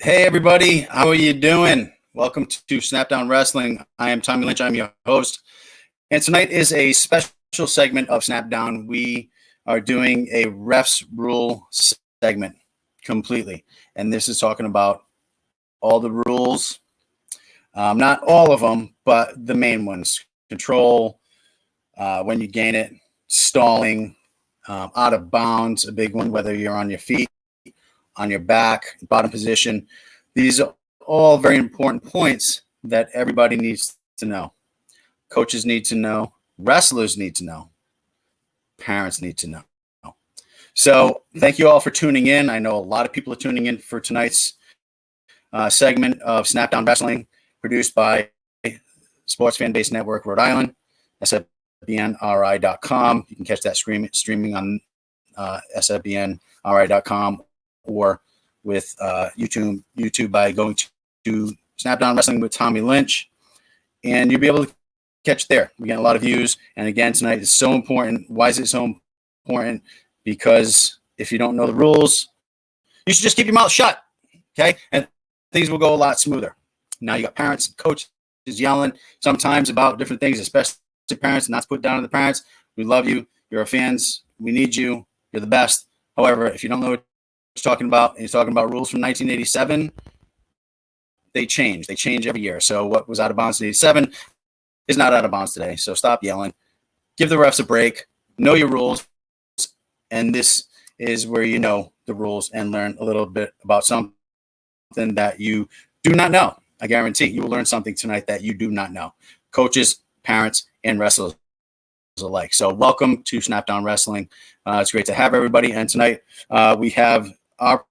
Hey everybody, how are you doing? Welcome to Snapdown Wrestling. I am Tommy Lynch, I'm your host. And tonight is a special segment of Snapdown. We are doing a refs rule segment completely. And this is talking about all the rules, not all of them, but the main ones. Control, when you gain it, stalling, out of bounds, a big one, whether you're on your feet, on your back, bottom position. These are all very important points that everybody needs to know. Coaches need to know. Wrestlers need to know. Parents need to know. So thank you all for tuning in. I know a lot of people are tuning in for tonight's segment of Snapdown Wrestling, produced by Sports Fan Base Network, Rhode Island, sfbnri.com. You can catch that streaming on sfbnri.com or with YouTube by going to Snapdown Wrestling with Tommy Lynch, and you'll be able to catch there. We get a lot of views, and again, tonight is so important. Why is it so important? Because if you don't know the rules, you should just keep your mouth shut, okay? And things will go a lot smoother. Now you got parents and coaches yelling sometimes about different things, especially parents, not to put down to the parents. We love you. You're our fans. We need you. You're the best. However, if you don't know what he's talking about, and he's talking about rules from 1987, they change. They change every year. So what was out of bounds in 87 is not out of bounds today. So stop yelling. Give the refs a break. Know your rules. And this is where you know the rules and learn a little bit about something that you do not know. I guarantee you will learn something tonight that you do not know. Coaches, parents, and wrestlers alike. So welcome to Snapdown Wrestling. It's great to have everybody. And tonight we have our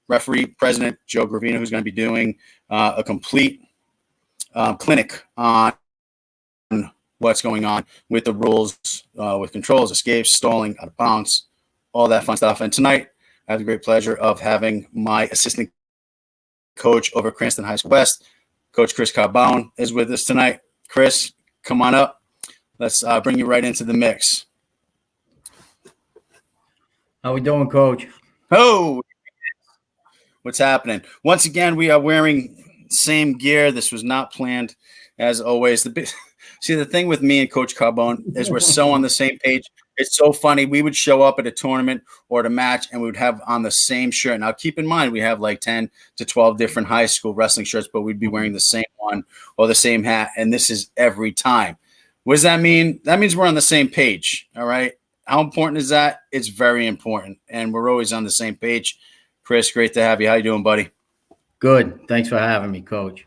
referee president, Joe Gravina, who's going to be doing a complete clinic on what's going on with the rules, with controls, escapes, stalling, out of bounds, all that fun stuff. And tonight I have the great pleasure of having my assistant coach over at Cranston High School West, Coach Chris Carbone, is with us tonight. Chris, come on up. Let's bring you right into the mix. How we doing, Coach? Oh, what's happening? Once again, we are wearing same gear. This was not planned, as always. See, the thing with me and Coach Carbone is we're so on the same page. It's so funny. We would show up at a tournament or at a match, and we would have on the same shirt. Now, keep in mind, we have like 10 to 12 different high school wrestling shirts, but we'd be wearing the same one or the same hat, and this is every time. What does that mean? That means we're on the same page, all right? How important is that? It's very important, and we're always on the same page. Chris, great to have you. How you doing, buddy? Good. Thanks for having me, Coach.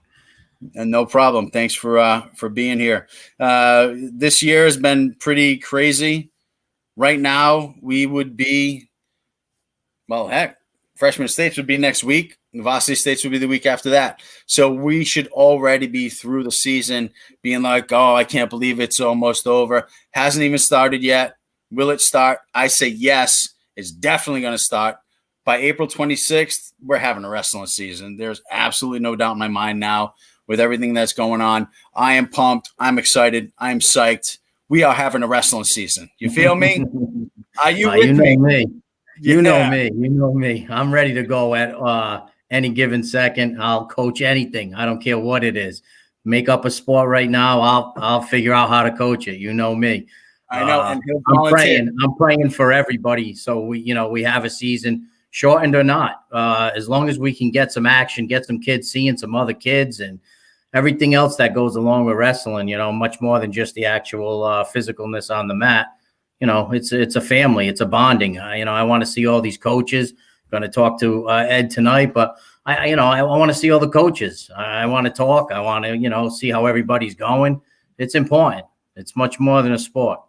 And no problem. Thanks for being here. This year has been pretty crazy. Right now, we would be, well, heck, freshman states would be next week. Varsity states would be the week after that. So we should already be through the season being like, oh, I can't believe it's almost over. Hasn't even started yet. Will it start? I say yes. It's definitely going to start. By April 26th, we're having a wrestling season. There's absolutely no doubt in my mind now with everything that's going on. I am pumped. I'm excited. I'm psyched. We are having a wrestling season. You feel me? Are you with me? You know me. You know me. I'm ready to go at any given second. I'll coach anything. I don't care what it is. Make up a sport right now. I'll figure out how to coach it. You know me. I know. And I'm praying for everybody. So we have a season, shortened or not. As long as we can get some action, get some kids seeing some other kids, and everything else that goes along with wrestling. Much more than just the actual physicalness on the mat. It's a family. It's a bonding. I want to see all these coaches. Going to talk to Ed tonight, but I want to see all the coaches. I want to talk. I want to, see how everybody's going. It's important. It's much more than a sport.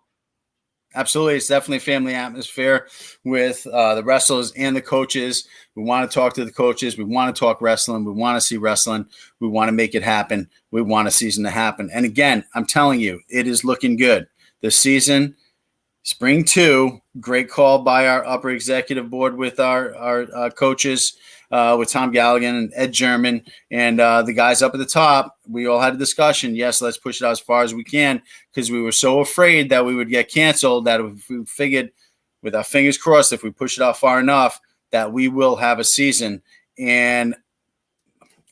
Absolutely. It's definitely a family atmosphere with the wrestlers and the coaches. We want to talk to the coaches. We want to talk wrestling. We want to see wrestling. We want to make it happen. We want a season to happen. And again, I'm telling you, it is looking good. The season, spring 2, great call by our upper executive board with our coaches, with Tom Galligan and Ed German and the guys up at the top. We all had a discussion. Yes, let's push it out as far as we can because we were so afraid that we would get canceled that if we figured with our fingers crossed, if we push it out far enough, that we will have a season. and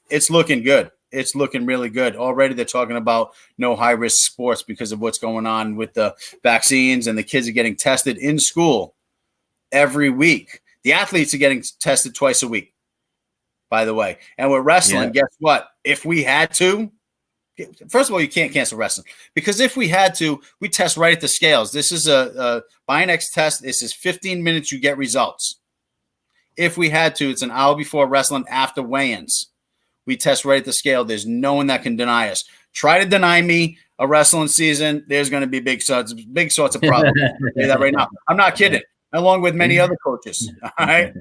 it's looking good. It's looking really good. Already they're talking about no high-risk sports because of what's going on with the vaccines, and the kids are getting tested in school every week. The athletes are getting tested twice a week, by the way. And with wrestling, guess what? If we had to, first of all, you can't cancel wrestling, because if we had to, we test right at the scales. This is a Bionex test. This is 15 minutes. You get results. If we had to, it's an hour before wrestling, after weigh-ins. We test right at the scale. There's no one that can deny us. Try to deny me a wrestling season, there's going to be big sorts of problems. I'll tell you that right now. I'm not kidding. Along with many other coaches. All right.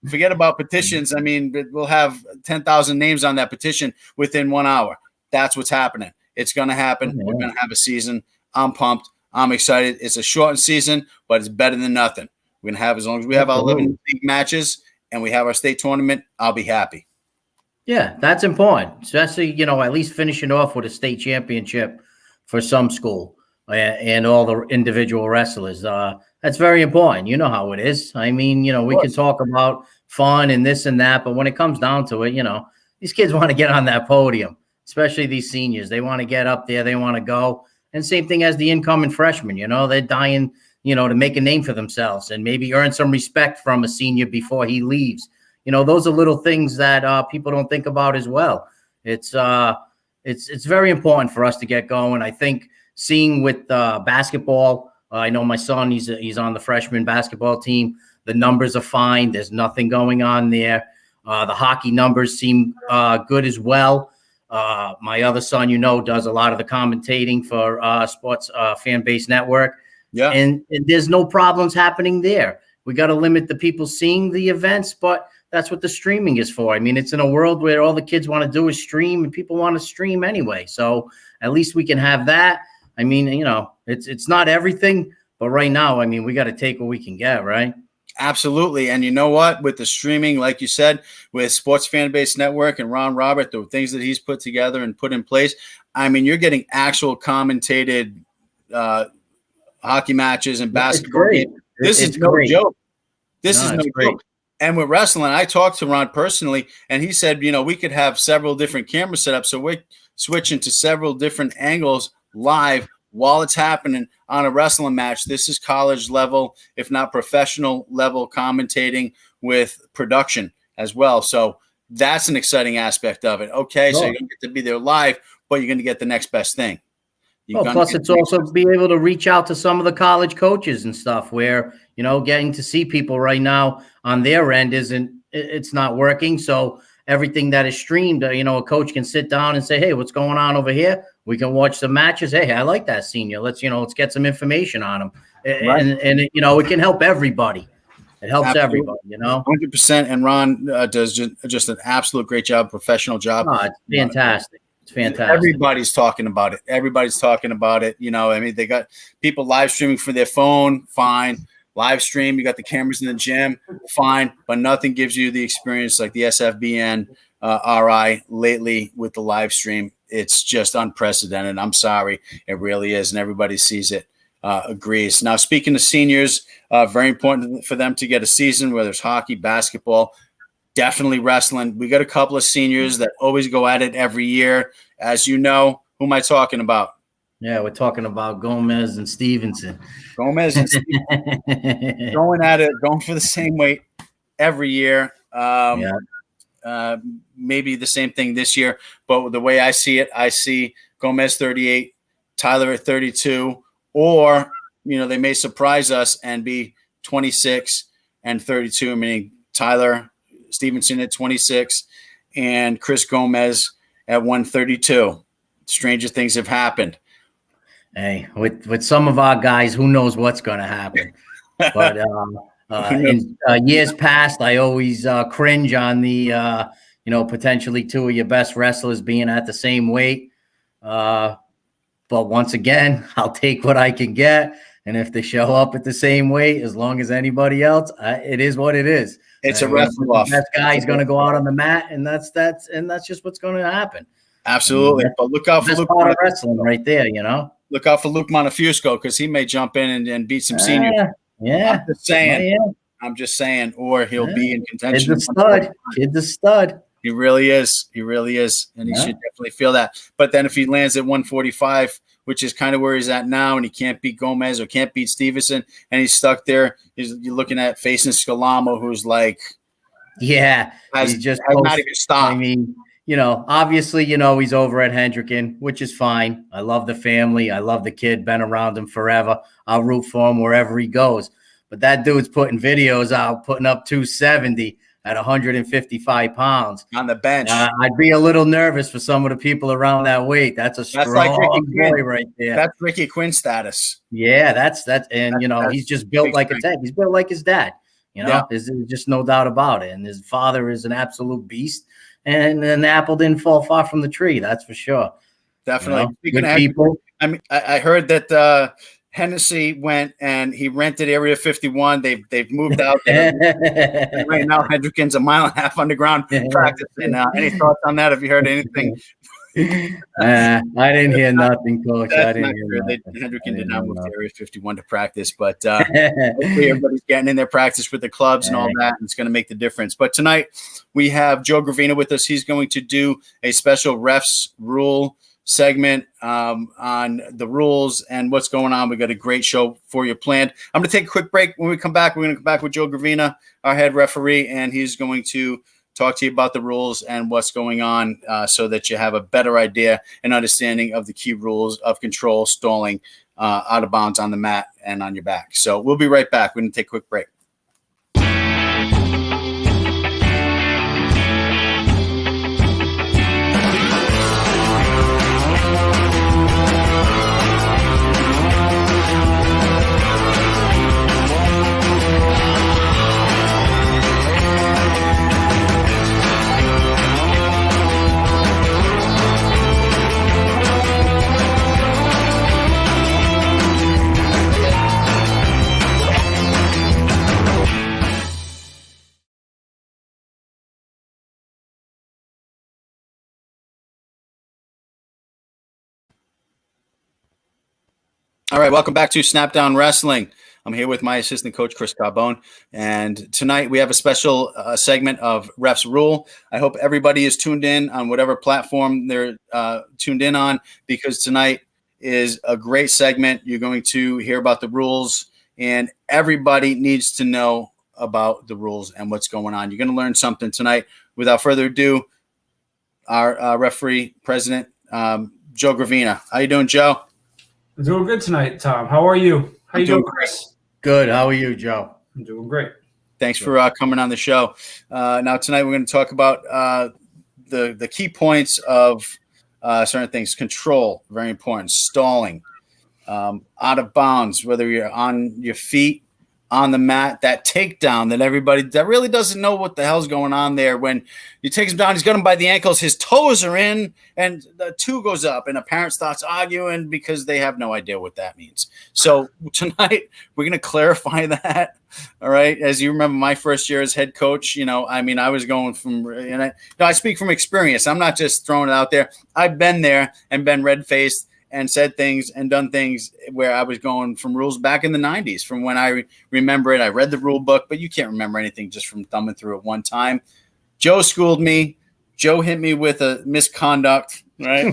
Forget about petitions. I mean, we'll have 10,000 names on that petition within 1 hour. That's what's happening. It's going to happen. We're going to have a season. I'm pumped. I'm excited. It's a shortened season, but it's better than nothing. We're going to have, as long as we have our 11 league matches and we have our state tournament, I'll be happy. Yeah, that's important, especially, at least finishing off with a state championship for some school and all the individual wrestlers. That's very important. You know how it is. I mean, we can talk about fun and this and that, but when it comes down to it, these kids want to get on that podium, especially these seniors. They want to get up there. They want to go. And same thing as the incoming freshmen, they're dying, to make a name for themselves and maybe earn some respect from a senior before he leaves. Those are little things that people don't think about as well. It's very important for us to get going. I think seeing with basketball, I know my son, he's on the freshman basketball team. The numbers are fine. There's nothing going on there. The hockey numbers seem good as well. My other son, does a lot of the commentating for Sports Fan Base Network. Yeah. And there's no problems happening there. We got to limit the people seeing the events, but that's what the streaming is for. I mean, it's in a world where all the kids want to do is stream, and people want to stream anyway. So at least we can have that. I mean, it's not everything, but right now, I mean, we got to take what we can get, right? Absolutely. And you know what? With the streaming, like you said, with Sports Fan Base Network and Ron Robert, the things that he's put together and put in place, I mean, you're getting actual commentated hockey matches and basketball games. This is no joke. This is no joke. And with wrestling, I talked to Ron personally, and he said, we could have several different camera setups. So we're switching to several different angles live while it's happening on a wrestling match. This is college level, if not professional level commentating with production as well. So that's an exciting aspect of it. Okay, so you're going to get to be there live, but you're going to get the next best thing. Plus, it's also be able to reach out to some of the college coaches and stuff where, getting to see people right now on their end it's not working. So everything that is streamed, a coach can sit down and say, hey, what's going on over here? We can watch the matches. Hey, I like that senior. Let's get some information on him. Right. And it can help everybody. It helps everybody, 100%. And Ron does just an absolute great job, professional job. Oh, it's fantastic. It's fantastic. Everybody's talking about it. I mean, they got people live streaming for their phone. Fine. Live stream. You got the cameras in the gym. Fine. But nothing gives you the experience like the SFBN RI lately with the live stream. It's just unprecedented. I'm sorry. It really is. And everybody sees it, agrees. Now, speaking of seniors, very important for them to get a season, whether it's hockey, basketball, definitely wrestling. We got a couple of seniors that always go at it every year. As you know, who am I talking about? Yeah, we're talking about Gomez and Stevenson. Going at it, going for the same weight every year. Maybe the same thing this year, but the way I see it, I see Gomez 38, Tyler at 32, or, they may surprise us and be 26 and 32, meaning Tyler Stevenson at 26 and Chris Gomez at 132. Stranger things have happened. Hey, with some of our guys, who knows what's going to happen? But in years past, I always cringe on the, potentially two of your best wrestlers being at the same weight. But once again, I'll take what I can get. And if they show up at the same weight, as long as anybody else, it is what it is. It's a wrestle off. That guy's going to go out on the mat, and that's just what's going to happen. Absolutely. But look out for Luke wrestling right there, Look out for Luke Montefusco because he may jump in and beat some seniors. Yeah. I'm just saying. I'm just saying, or he'll be in contention. Kid's a stud. Kid's a stud. He really is. He really is. And he should definitely feel that. But then if he lands at 145, which is kind of where he's at now, and he can't beat Gomez or can't beat Stevenson, and he's stuck there, you're looking at facing Scalamo, who's like, he's just not even stopped. I mean, obviously, he's over at Hendricken, which is fine. I love the family. I love the kid. Been around him forever. I'll root for him wherever he goes. But that dude's putting videos out, putting up 270 at 155 pounds on the bench. I'd be a little nervous for some of the people around that weight. That's strong like boy right there. That's Ricky Quinn status. Yeah, that's he's just built like a tank. He's built like his dad. There's just no doubt about it. And his father is an absolute beast. And the apple didn't fall far from the tree. That's for sure. Definitely. Good people. I mean, I heard that Hennessy went and he rented Area 51. They've moved out there. Right now, Hendricken's a mile and a half underground practicing. Any thoughts on that? Have you heard anything? I didn't hear nothing, Coach. That's not true. Hendricken did not move to Area 51 to practice, but hopefully everybody's getting in their practice with the clubs and all that, and it's going to make the difference. But tonight we have Joe Gravina with us. He's going to do a special refs rule segment on the rules and what's going on. We got a great show for you planned. I'm going to take a quick break. When we come back, we're going to come back with Joe Gravina, our head referee, and he's going to talk to you about the rules and what's going on so that you have a better idea and understanding of the key rules of control, stalling, out of bounds on the mat and on your back. So we'll be right back. We're going to take a quick break. All right, welcome back to Snapdown Wrestling. I'm here with my assistant coach, Chris Carbone, and tonight we have a special segment of Refs Rule. I hope everybody is tuned in on whatever platform they're tuned in on, because tonight is a great segment. You're going to hear about the rules, and everybody needs to know about the rules and what's going on. You're going to learn something tonight. Without further ado, our referee president, Joe Gravina. How you doing, Joe? I'm doing good tonight, Tom. How are you? How you doing, Chris? Good. How are you, Joe? I'm doing great. Thanks for coming on the show. Now, tonight we're going to talk about the key points of certain things. Control, very important. Stalling, out of bounds, whether you're on your feet, on the mat, that takedown that everybody that really doesn't know what the hell's going on there. When he takes him down, he's got him by the ankles, his toes are in, and the two goes up, and a parent starts arguing because they have no idea what that means. So tonight we're going to clarify that. All right. As you remember, my first year as head coach, I was going from, and I speak from experience. I'm not just throwing it out there. I've been there and been red-faced and said things and done things where I was going from rules back in the 90s, from when I remember it. I read the rule book, but you can't remember anything just from thumbing through it one time. Joe schooled me. Joe hit me with a misconduct, right?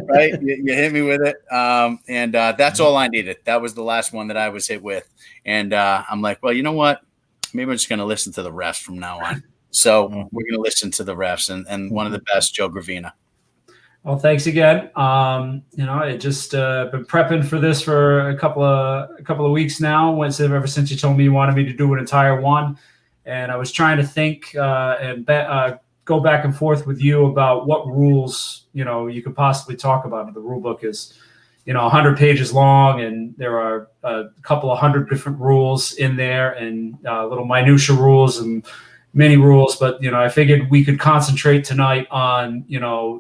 Right? You hit me with it. And that's all I needed. That was the last one that I was hit with. And I'm like, well, you know what? Maybe I'm just going to listen to the refs from now on. So we're going to listen to the refs and one of the best, Joe Gravina. Well, thanks again. I just been prepping for this for a couple of weeks now. Ever since you told me you wanted me to do an entire one, and I was trying to think and go back and forth with you about what rules you could possibly talk about. The rule book is 100 pages long, and there are a couple of hundred different rules in there, and little minutia rules and many rules, but I figured we could concentrate tonight on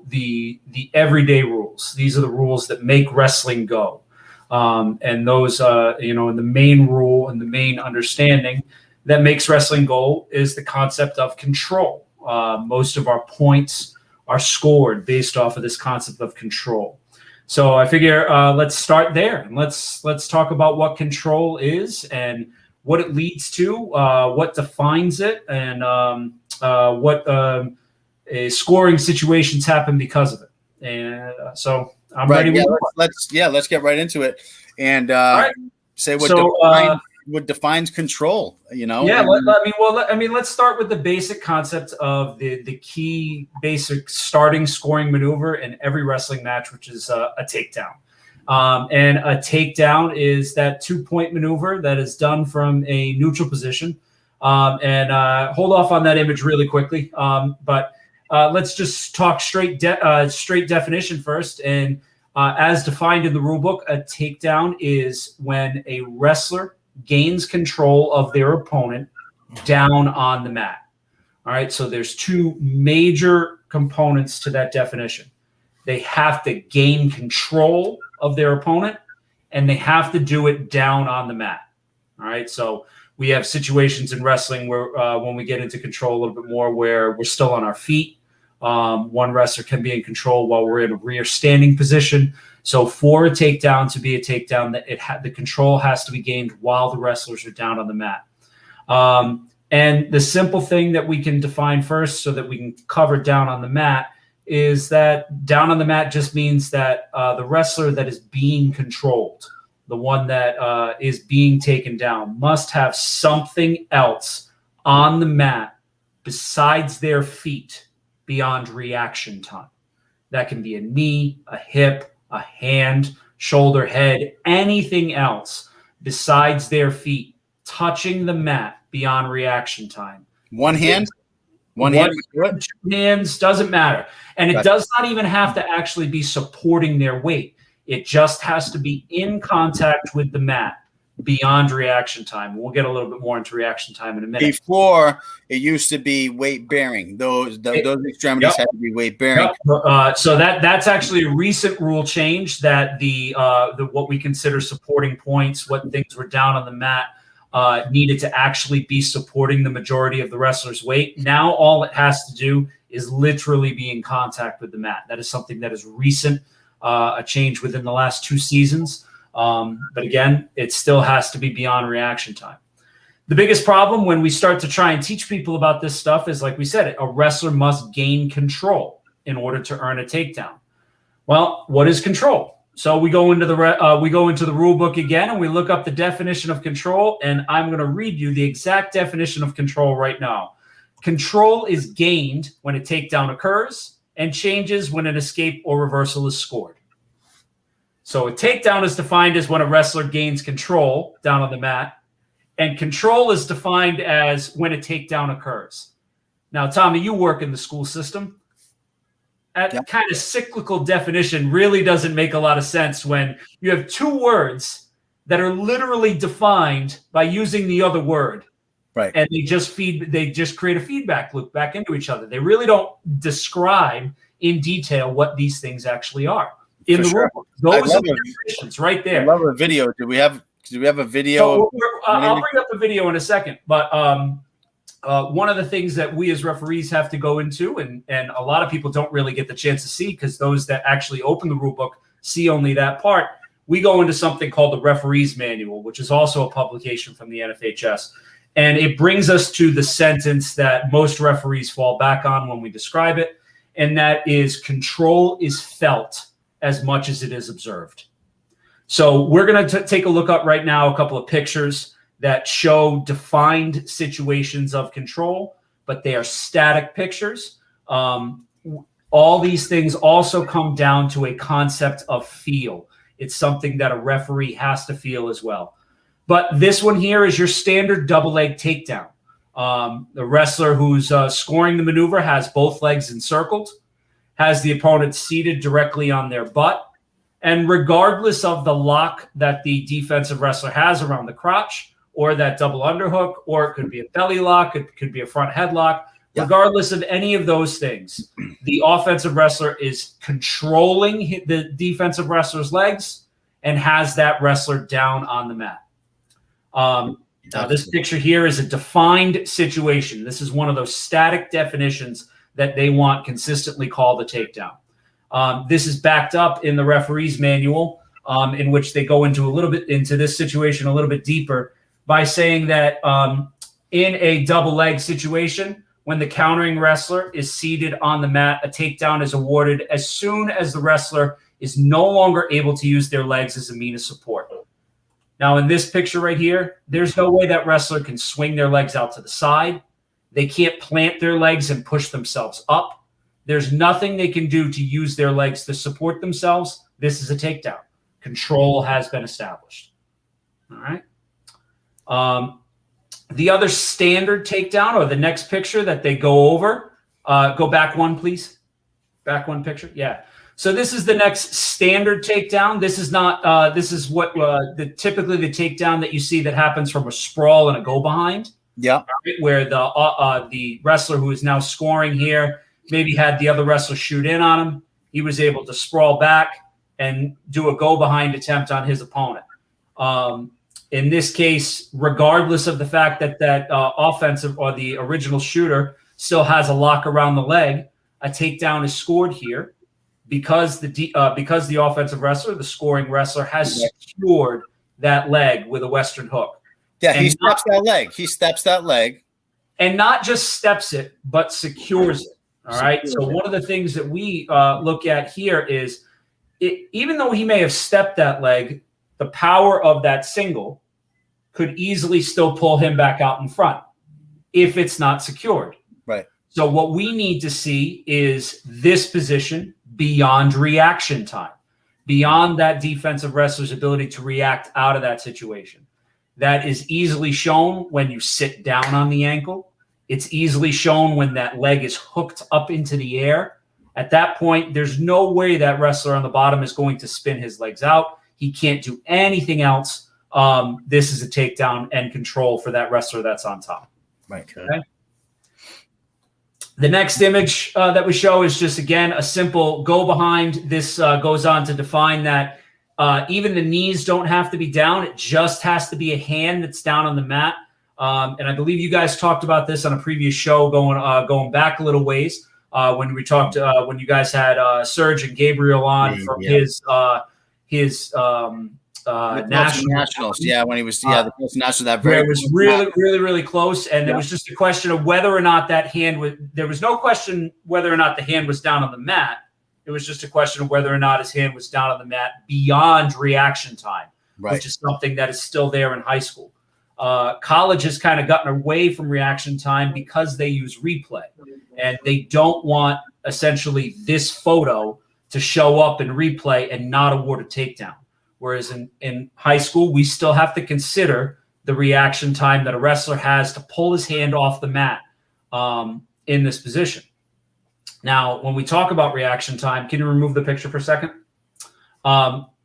the everyday rules. These are the rules that make wrestling go, and those and the main rule and the main understanding that makes wrestling go is the concept of control. Most of our points are scored based off of this concept of control. So I figure let's start there and let's talk about what control is and what it leads to, what defines it, and what scoring situations happen because of it. And so I'm ready. Yeah, let's get right into it and right. Say what defines control. Yeah, let's start with the basic concept of the key basic starting scoring maneuver in every wrestling match, which is a takedown. And a takedown is that 2-point maneuver that is done from a neutral position. And hold off on that image really quickly. But let's just talk straight definition first. And as defined in the rule book, a takedown is when a wrestler gains control of their opponent down on the mat. All right, so there's two major components to that definition. They have to gain control of their opponent, and they have to do it down on the mat. All right, so we have situations in wrestling where when we get into control a little bit more, where we're still on our feet. One wrestler can be in control while we're in a rear standing position. So for a takedown to be a takedown, the control has to be gained while the wrestlers are down on the mat. And the simple thing that we can define first so that we can cover down on the mat is that down on the mat just means that the wrestler that is being controlled, the one that is being taken down, must have something else on the mat besides their feet beyond reaction time. That can be a knee, a hip, a hand, shoulder, head, anything else besides their feet touching the mat beyond reaction time. One hand? Two hands, doesn't matter. And it does not even have to actually be supporting their weight. It just has to be in contact with the mat beyond reaction time. We'll get a little bit more into reaction time in a minute. Before, it used to be weight bearing. Those extremities had to be weight bearing. So that's actually a recent rule change that the what we consider supporting points, what things were down on the mat, needed to actually be supporting the majority of the wrestler's weight. Now all it has to do is literally be in contact with the mat. That is something that is recent, a change within the last 2 seasons. But again, it still has to be beyond reaction time. The biggest problem when we start to try and teach people about this stuff is, like we said, a wrestler must gain control in order to earn a takedown. Well, what is control? So we go into the rule book again, and we look up the definition of control, and I'm going to read you the exact definition of control right now. Control is gained when a takedown occurs and changes when an escape or reversal is scored. So a takedown is defined as when a wrestler gains control down on the mat, and control is defined as when a takedown occurs. Now, Tommy, you work in the school system. That kind of cyclical definition really doesn't make a lot of sense when you have 2 words that are literally defined by using the other word. Right. And they just create a feedback loop back into each other. They really don't describe in detail what these things actually are. In the rule, those are the definitions right there. I love a video. Do we have a video? So I'll bring up the video in a second, but one of the things that we as referees have to go into, and a lot of people don't really get the chance to see because those that actually open the rule book see only that part. We go into something called the referee's manual, which is also a publication from the NFHS. And it brings us to the sentence that most referees fall back on when we describe it, and that is control is felt as much as it is observed. So we're going to take a look up right now a couple of pictures that show defined situations of control, but they are static pictures. All these things also come down to a concept of feel. It's something that a referee has to feel as well. But this one here is your standard double leg takedown. The wrestler who's scoring the maneuver has both legs encircled, has the opponent seated directly on their butt, and regardless of the lock that the defensive wrestler has around the crotch, or that double underhook, or it could be a belly lock, it could be a front headlock, regardless of any of those things, the offensive wrestler is controlling the defensive wrestler's legs and has that wrestler down on the mat. Now, this picture here is a defined situation. This is one of those static definitions that they want consistently called a takedown. This is backed up in the referee's manual, in which they go into this situation a little bit deeper, by saying that in a double leg situation, when the countering wrestler is seated on the mat, a takedown is awarded as soon as the wrestler is no longer able to use their legs as a means of support. Now, in this picture right here, there's no way that wrestler can swing their legs out to the side. They can't plant their legs and push themselves up. There's nothing they can do to use their legs to support themselves. This is a takedown. Control has been established. All right. The other standard takedown, or the next picture that they go over, go back one, please. Back one picture. Yeah. So this is the next standard takedown. This is not. This is what typically the takedown that you see that happens from a sprawl and a go behind. Yeah. Right, where the wrestler who is now scoring here maybe had the other wrestler shoot in on him. He was able to sprawl back and do a go behind attempt on his opponent. In this case, regardless of the fact that that offensive or the original shooter still has a lock around the leg, a takedown is scored here because the offensive wrestler, the scoring wrestler, has secured that leg with a Western hook. Yeah, he steps that leg. He steps that leg. And not just steps it, but secures it. All right. So one of the things that we look at here is even though he may have stepped that leg, the power of that single could easily still pull him back out in front if it's not secured. Right. So what we need to see is this position beyond reaction time, beyond that defensive wrestler's ability to react out of that situation. That is easily shown when you sit down on the ankle. It's easily shown when that leg is hooked up into the air. At that point, there's no way that wrestler on the bottom is going to spin his legs out. He can't do anything else. This is a takedown and control for that wrestler that's on top. Right. Okay. The next image that we show is just, again, a simple go behind. This goes on to define that even the knees don't have to be down. It just has to be a hand that's down on the mat. And I believe you guys talked about this on a previous show going back a little ways when we talked when you guys had Serge and Gabriel on from his nationals. Yeah, when he was the nationals, that very it was really close, and it was just a question of whether or not that hand was. There was no question whether or not the hand was down on the mat. It was just a question of whether or not his hand was down on the mat beyond reaction time, which is something that is still there in high school. College has kind of gotten away from reaction time because they use replay, and they don't want essentially this photo to show up in replay and not award a takedown. Whereas in high school, we still have to consider the reaction time that a wrestler has to pull his hand off the mat in this position. Now, when we talk about reaction time, can you remove the picture for a second?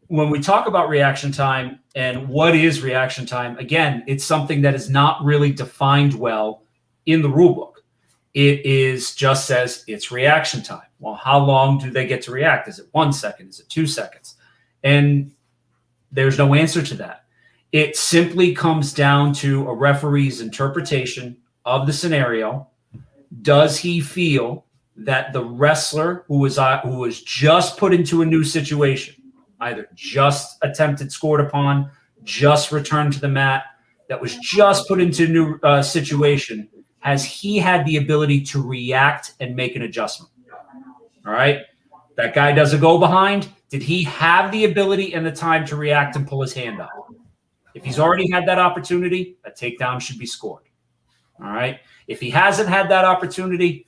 When we talk about reaction time and what is reaction time, again, it's something that is not really defined well in the rule book. It is just says it's reaction time. Well, how long do they get to react? Is it 1 second? Is it 2 seconds? And there's no answer to that. It simply comes down to a referee's interpretation of the scenario. Does he feel that the wrestler who was just put into a new situation, either just attempted, scored upon, just returned to the mat, that was just put into a new situation, has he had the ability to react and make an adjustment? All right. That guy does a go behind. Did he have the ability and the time to react and pull his hand up? If he's already had that opportunity, a takedown should be scored. All right. If he hasn't had that opportunity,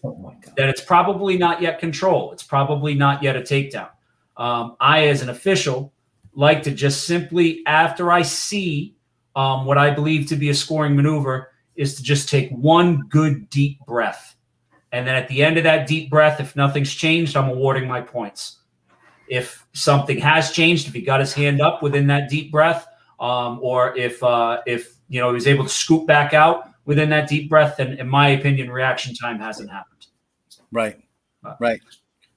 then it's probably not yet control. It's probably not yet a takedown. I, as an official, like to just simply, after I see what I believe to be a scoring maneuver, is to just take one good deep breath. And then at the end of that deep breath, if nothing's changed, I'm awarding my points. If something has changed, if he got his hand up within that deep breath, or if he was able to scoop back out within that deep breath, then in my opinion, reaction time hasn't happened. Right.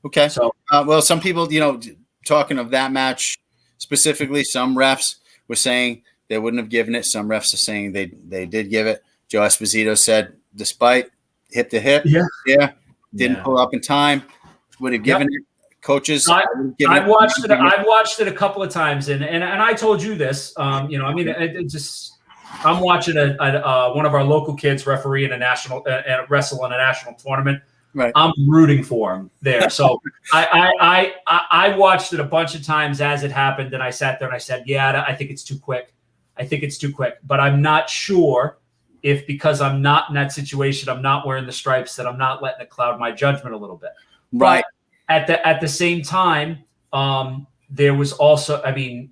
Okay. So, well, some people, talking of that match specifically, some refs were saying they wouldn't have given it. Some refs are saying they did give it. Joe Esposito said, despite hip to hip, didn't pull up in time, would have given it. Coaches, I've watched it a couple of times, and I told you this. It just I'm watching one of our local kids referee in a national wrestle in a national tournament. Right. I'm rooting for him there. So I watched it a bunch of times as it happened, and I sat there and I said, yeah, I think it's too quick. I think it's too quick. But I'm not sure if, because I'm not in that situation, I'm not wearing the stripes, that I'm not letting it cloud my judgment a little bit. Right. But at the same time, there was also, I mean,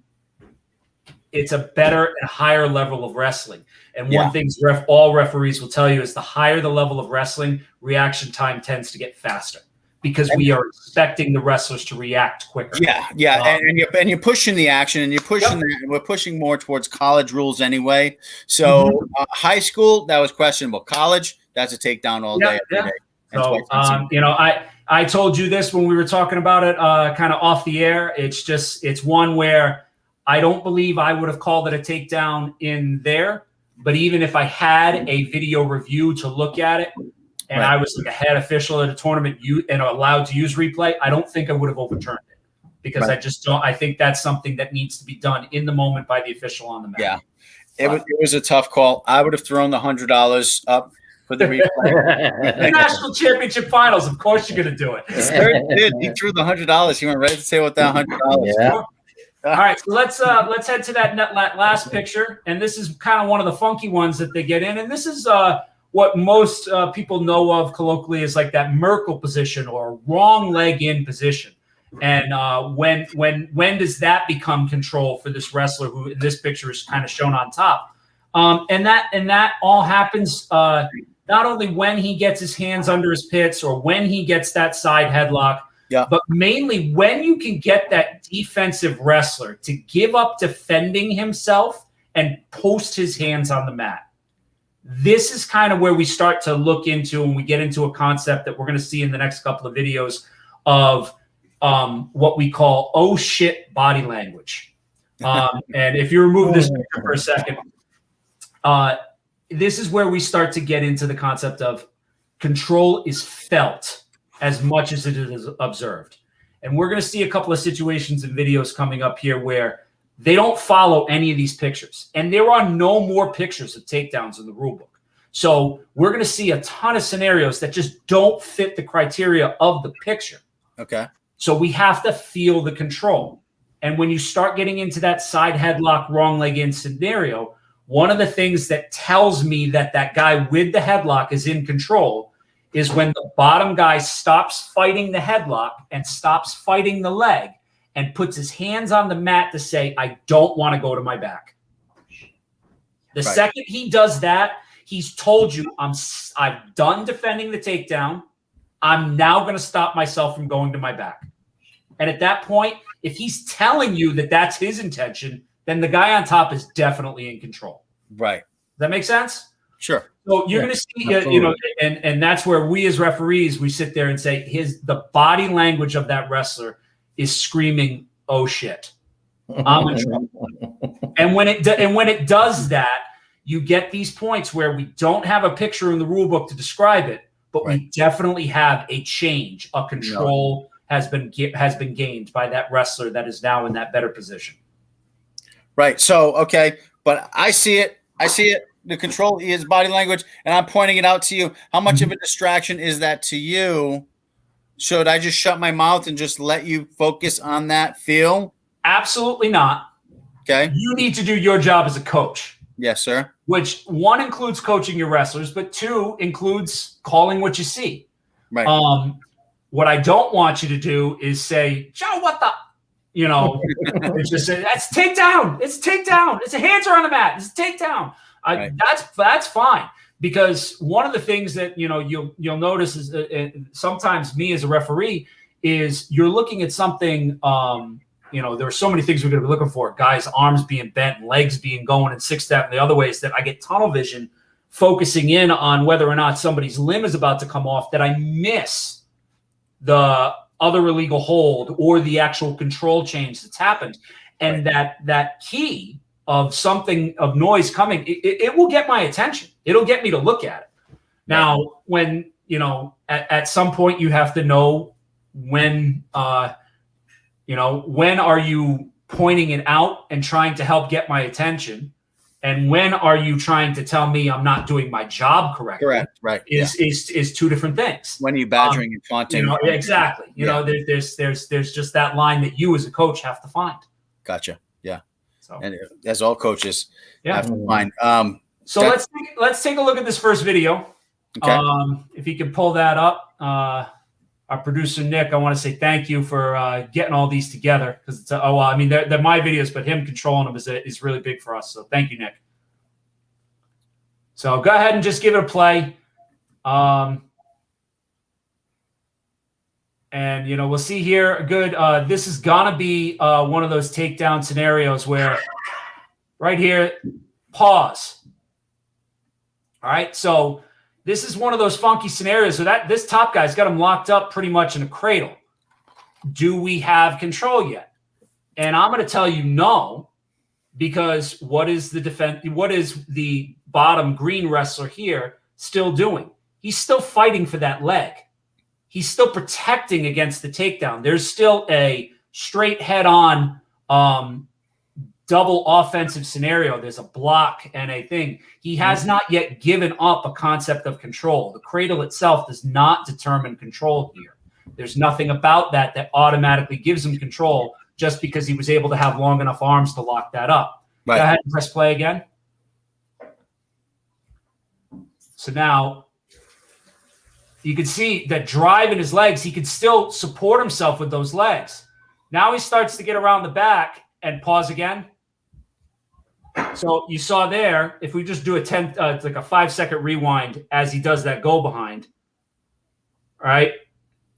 it's a better and higher level of wrestling. And one thing all referees will tell you is the higher the level of wrestling, reaction time tends to get faster because we are expecting the wrestlers to react quicker. Yeah. And you're pushing the action, and you're pushing that, and we're pushing more towards college rules anyway. So high school, that was questionable. College, that's a takedown all day, every day. So, I told you this when we were talking about it kind of off the air. It's one where I don't believe I would have called it a takedown in there. But even if I had a video review to look at it, and I was like a head official at a tournament and allowed to use replay, I don't think I would have overturned it, because I just don't. I think that's something that needs to be done in the moment by the official on the mat. Yeah, it was a tough call. I would have thrown the $100 up for the replay. The national championship finals, of course you're going to do it. He threw the $100. He went right to say with that $100. Yeah. All right, so let's head to that last picture, and this is kind of one of the funky ones that they get in, and this is what most people know of colloquially as like that Merkel position or wrong leg in position. And when does that become control for this wrestler who in this picture is kind of shown on top? And that all happens not only when he gets his hands under his pits or when he gets that side headlock. Yeah. But mainly when you can get that defensive wrestler to give up defending himself and post his hands on the mat. This is kind of where we start to look into, and we get into a concept that we're going to see in the next couple of videos of what we call "oh shit" body language. And if you remove this picture for a second, this is where we start to get into the concept of control is felt as much as it is observed. And we're going to see a couple of situations and videos coming up here where they don't follow any of these pictures. And there are no more pictures of takedowns in the rule book. So we're going to see a ton of scenarios that just don't fit the criteria of the picture. Okay. So we have to feel the control. And when you start getting into that side headlock, wrong leg in scenario, one of the things that tells me that that guy with the headlock is in control is when the bottom guy stops fighting the headlock and stops fighting the leg and puts his hands on the mat to say, I don't want to go to my back. The second he does that, he's told you, I've done defending the takedown. I'm now going to stop myself from going to my back. And at that point, if he's telling you that that's his intention, then the guy on top is definitely in control. Right. Does that make sense? Sure. So you're going to see, and that's where we as referees, we sit there and say the body language of that wrestler is screaming, "Oh shit, I'm in trouble." And when it does that, you get these points where we don't have a picture in the rule book to describe it, but we definitely have a change, a control has been gained by that wrestler that is now in that better position. Right. So okay, but I see it. The control is body language, and I'm pointing it out to you. How much of a distraction is that to you? Should I just shut my mouth and just let you focus on that feel? Absolutely not. Okay. You need to do your job as a coach. Yes, sir. Which one includes coaching your wrestlers, but two includes calling what you see. Right. What I don't want you to do is say, Joe, what the? It's just say, that's takedown. It's takedown. It's a hands are on the mat. It's a takedown. That's fine, because one of the things that you'll notice is sometimes me as a referee is you're looking at something. There are so many things we're going to be looking for: guys' arms being bent, legs being going in 6 step, and the other ways that I get tunnel vision, focusing in on whether or not somebody's limb is about to come off, that I miss the other illegal hold or the actual control change that's happened, and that key of something of noise coming, it will get my attention. It'll get me to look at it. Now, when, at some point you have to know when are you pointing it out and trying to help get my attention, and when are you trying to tell me I'm not doing my job correctly? Correct. Right. Is two different things. When are you badgering and taunting? Exactly. There's just that line that you as a coach have to find. Gotcha. Yeah. So, and as all coaches have to find. So let's take a look at this first video. Okay. If you can pull that up, our producer Nick, I want to say thank you for getting all these together, because it's they're my videos, but him controlling them is really big for us. So thank you, Nick. So go ahead and just give it a play. And we'll see here. Good. This is gonna be one of those takedown scenarios where right here, pause. All right. So this is one of those funky scenarios. So that this top guy's got him locked up pretty much in a cradle. Do we have control yet? And I'm going to tell you no, because what is the bottom green wrestler here still doing? He's still fighting for that leg. He's still protecting against the takedown. There's still a straight head-on double offensive scenario. There's a block and a thing. He has not yet given up a concept of control. The cradle itself does not determine control here. There's nothing about that automatically gives him control just because he was able to have long enough arms to lock that up. Right. Go ahead and press play again. So now you can see that drive in his legs. He can still support himself with those legs. Now he starts to get around the back and pause again. So you saw there, if we just do it's like a 5-second rewind as he does that go behind. All right.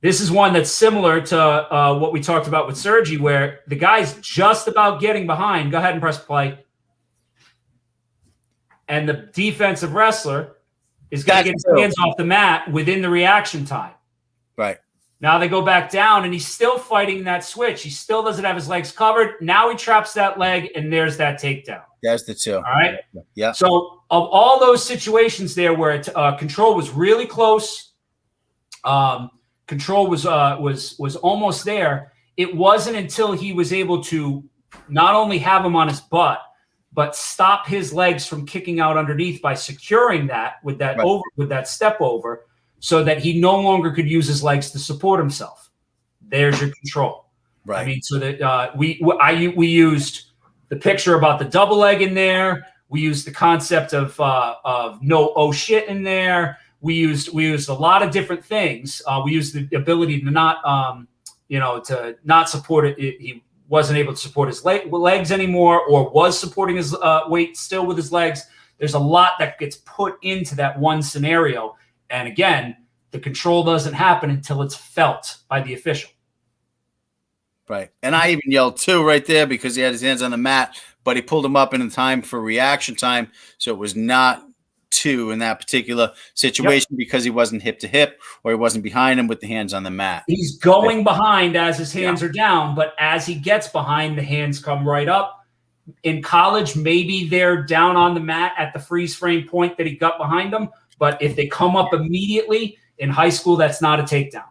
This is one that's similar to what we talked about with Sergi, where the guy's just about getting behind. Go ahead and press play. And the defensive wrestler is going to get his hands off the mat within the reaction time. Right. Now they go back down, and he's still fighting that switch. He still doesn't have his legs covered. Now he traps that leg, and there's that takedown. There's the two. All right. Yeah. So of all those situations there where control was really close, control was almost there. It wasn't until he was able to not only have him on his butt, but stop his legs from kicking out underneath by securing that with that with that step over, so that he no longer could use his legs to support himself. There's your control. Right. I mean, so that we used the picture about the double leg in there. We used the concept of no oh shit in there. We used a lot of different things. We used the ability to not to not support it. He wasn't able to support his legs anymore, or was supporting his weight still with his legs. There's a lot that gets put into that one scenario. And again, the control doesn't happen until it's felt by the official. Right. And I even yelled too right there because he had his hands on the mat, but he pulled him up in time for reaction time. So it was not two in that particular situation because he wasn't hip to hip, or he wasn't behind him with the hands on the mat. He's going behind as his hands are down, but as he gets behind, the hands come right up. In college, maybe they're down on the mat at the freeze frame point that he got behind them. But if they come up immediately in high school, that's not a takedown.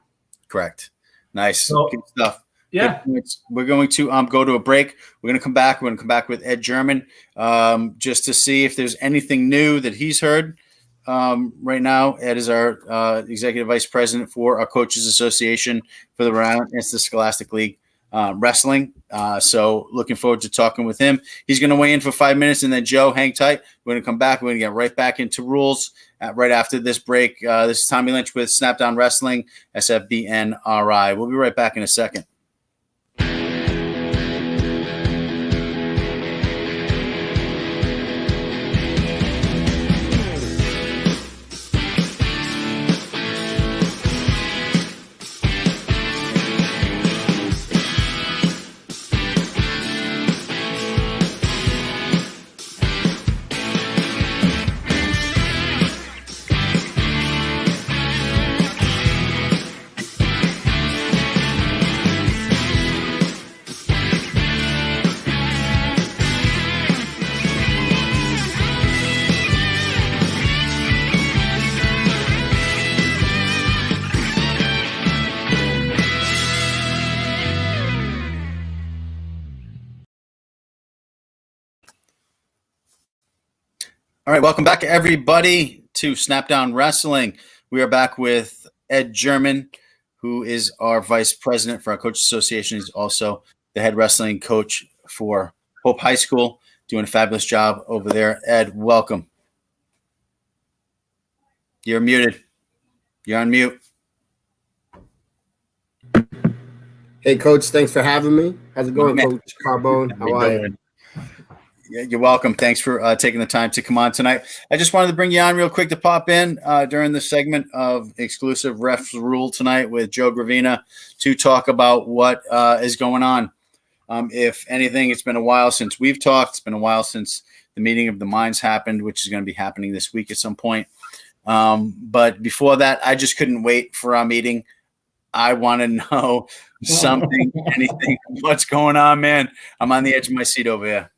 Correct. Nice. So, good stuff. Yeah. We're going to go to a break. We're going to come back. We're going to come back with Ed German just to see if there's anything new that he's heard right now. Ed is our executive vice president for our Coaches Association for the Rhode Island Interscholastic League Wrestling. So looking forward to talking with him. He's going to weigh in for 5 minutes, and then Joe, hang tight. We're going to come back. We're going to get right back into rules right after this break. This is Tommy Lynch with Snapdown Wrestling, SFBNRI. We'll be right back in a second. All right, welcome back, everybody, to Snapdown Wrestling. We are back with Ed German, who is our vice president for our coach association. He's also the head wrestling coach for Hope High School, doing a fabulous job over there. Ed, welcome. You're muted. You're on mute. Hey, Coach. Thanks for having me. How's it going, Coach Carbone? How are you? Yeah, you're welcome. Thanks for taking the time to come on tonight. I just wanted to bring you on real quick to pop in during the segment of exclusive Refs Rule tonight with Joe Gravina to talk about what is going on. If anything, it's been a while since we've talked. It's been a while since the meeting of the minds happened, which is going to be happening this week at some point. But before that, I just couldn't wait for our meeting. I want to know something, anything, what's going on, man. I'm on the edge of my seat over here.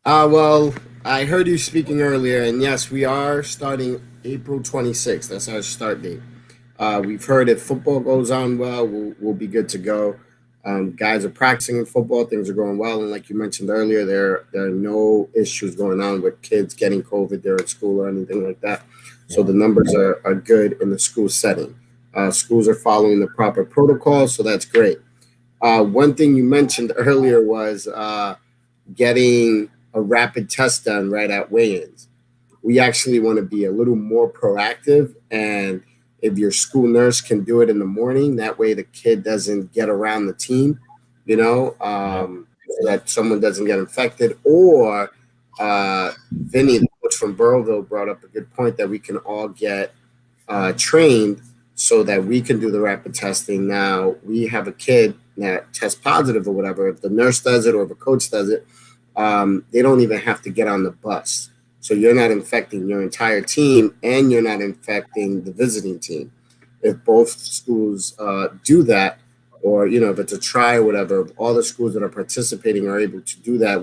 Well, I heard you speaking earlier, and yes, we are starting April 26th. That's our start date. We've heard if football goes on well, we'll be good to go. Guys are practicing in football. Things are going well, and like you mentioned earlier, there are no issues going on with kids getting COVID there at school or anything like that. So the numbers are good in the school setting. Schools are following the proper protocol, so that's great. One thing you mentioned earlier was getting a rapid test done right at weigh-ins. We actually want to be a little more proactive, and if your school nurse can do it in the morning, that way the kid doesn't get around the team, so that someone doesn't get infected. Or Vinny, the coach from Burrowville, brought up a good point that we can all get trained so that we can do the rapid testing. Now, we have a kid that tests positive or whatever. If the nurse does it or if a coach does it, they don't even have to get on the bus. So you're not infecting your entire team and you're not infecting the visiting team. If both schools do that, or, if it's a try or whatever, if all the schools that are participating are able to do that,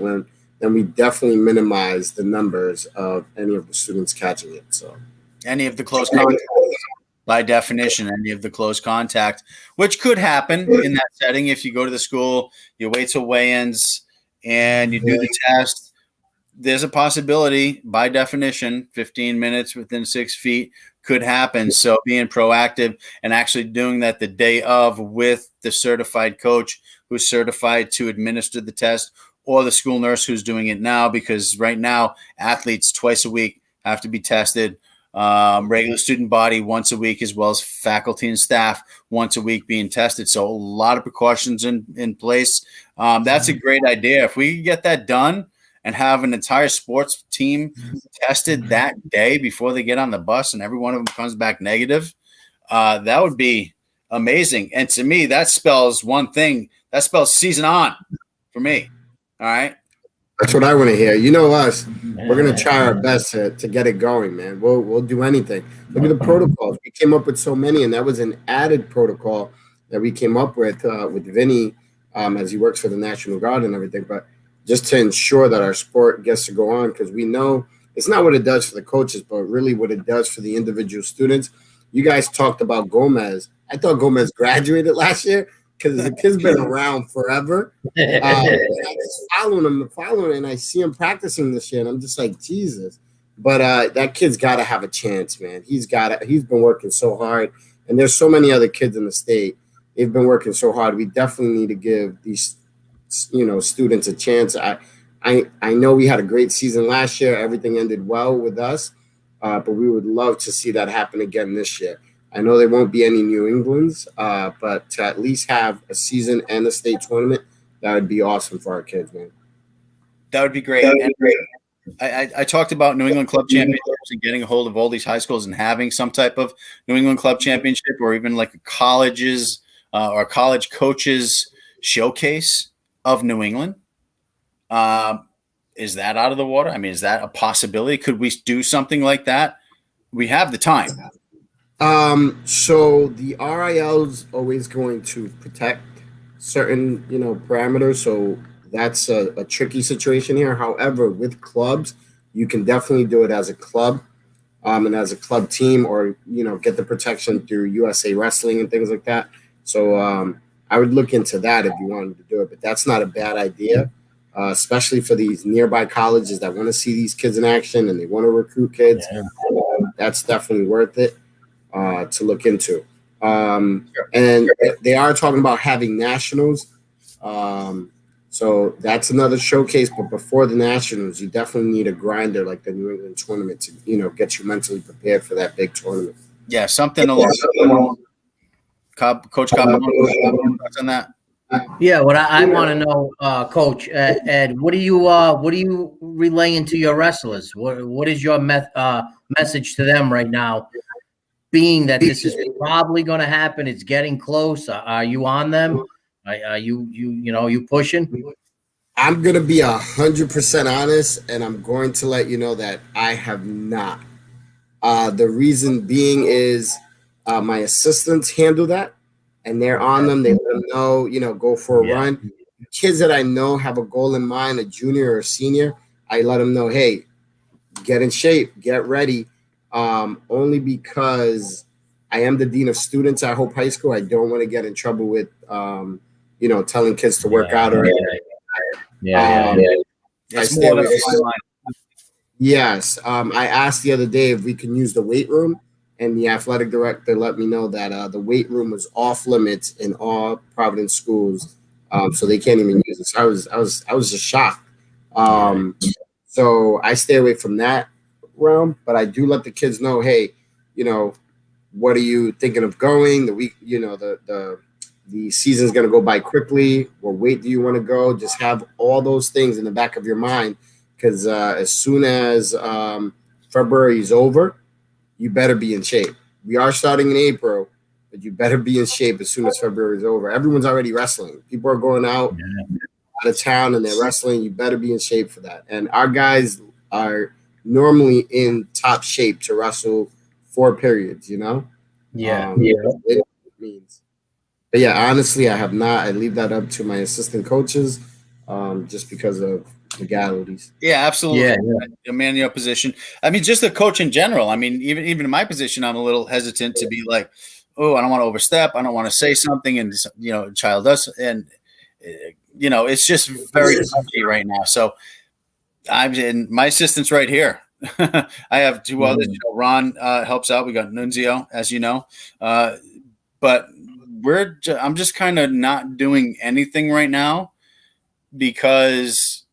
then we definitely minimize the numbers of any of the students catching it. So any of the close contact, by definition, any of the close contact, which could happen in that setting. If you go to the school, you wait till weigh-ins and you do the test, there's a possibility, by definition, 15 minutes within 6 feet could happen. So being proactive and actually doing that the day of with the certified coach who's certified to administer the test, or the school nurse who's doing it now, because right now athletes twice a week have to be tested. Regular student body once a week, as well as faculty and staff once a week being tested. So a lot of precautions in place. That's a great idea. If we get that done and have an entire sports team tested that day before they get on the bus and every one of them comes back negative, that would be amazing. And to me, that spells one thing. That spells season on for me. All right. That's what I want to hear. You know us. We're going to try our best to get it going, man. We'll do anything. Look at the protocols. We came up with so many, and that was an added protocol that we came up with Vinny as he works for the National Guard and everything. But just to ensure that our sport gets to go on, because we know it's not what it does for the coaches, but really what it does for the individual students. You guys talked about Gomez. I thought Gomez graduated last year, because the kid's been around forever. I just following him, and I see him practicing this year, and I'm just like, Jesus. But that kid's got to have a chance, man. He's been working so hard, and there's so many other kids in the state. They've been working so hard. We definitely need to give these, students a chance. I know we had a great season last year. Everything ended well with us, but we would love to see that happen again this year. I know there won't be any New Englands, but to at least have a season and a state tournament, that would be awesome for our kids, man. That would be great. I talked about New England Club Championships and getting a hold of all these high schools and having some type of New England Club Championship, or even like a colleges or college coaches showcase of New England. Is that out of the water? I mean, is that a possibility? Could we do something like that? We have the time. So the RIL's always going to protect certain, parameters. So that's a tricky situation here. However, with clubs, you can definitely do it as a club, and as a club team, or, get the protection through USA Wrestling and things like that. So, I would look into that if you wanted to do it, but that's not a bad idea. especially for these nearby colleges that want to see these kids in action and they want to recruit kids. Yeah. That's definitely worth it to look into. And they are talking about having nationals. So that's another showcase. But before the nationals, you definitely need a grinder like the New England tournament to, get you mentally prepared for that big tournament. Yeah, something along. Coach Cobb, thoughts on that? Yeah, what I want to know, Coach Ed, what are you relaying to your wrestlers? What is your message to them right now? Being that this is probably going to happen, it's getting close. Are you on them? Are you pushing? I'm gonna be 100% honest, and I'm going to let you know that I have not. The reason being is my assistants handle that, and they're on them. They let them know, go for a run. Kids that I know have a goal in mind, a junior or a senior, I let them know, hey, get in shape, get ready. Only because I am the dean of students at Hope High School. I don't want to get in trouble with, telling kids to work out or anything. It's more than a fine line. Yes. I asked the other day if we can use the weight room, and the athletic director let me know that the weight room was off limits in all Providence schools, so they can't even use it. So I was just shocked. So I stay away from that realm, but I do let the kids know, hey, what are you thinking of going? The week, the season's gonna go by quickly. What weight do you want to go? Just have all those things in the back of your mind, because as soon as February is over, you better be in shape. We are starting in April, but you better be in shape as soon as February is over. Everyone's already wrestling. People are going out of town and they're wrestling. You better be in shape for that. And our guys are normally in top shape to wrestle 4 periods, It means. But yeah, honestly, I have not. I leave that up to my assistant coaches, just because of legalities. Yeah, absolutely. A man in your position. I mean, just a coach in general. I mean, even in my position, I'm a little hesitant to be like, oh, I don't want to overstep. I don't want to say something, and child does, and it's just very touchy right now. So I'm in. My assistant's right here. I have 2 others. Ron helps out. We got Nunzio, as you know, but I'm just kind of not doing anything right now because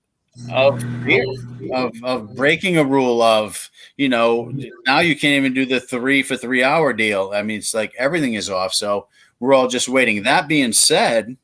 of fear of breaking a rule of now you can't even do the 3 for 3 hour deal. I mean, it's like everything is off, so we're all just waiting. That being said,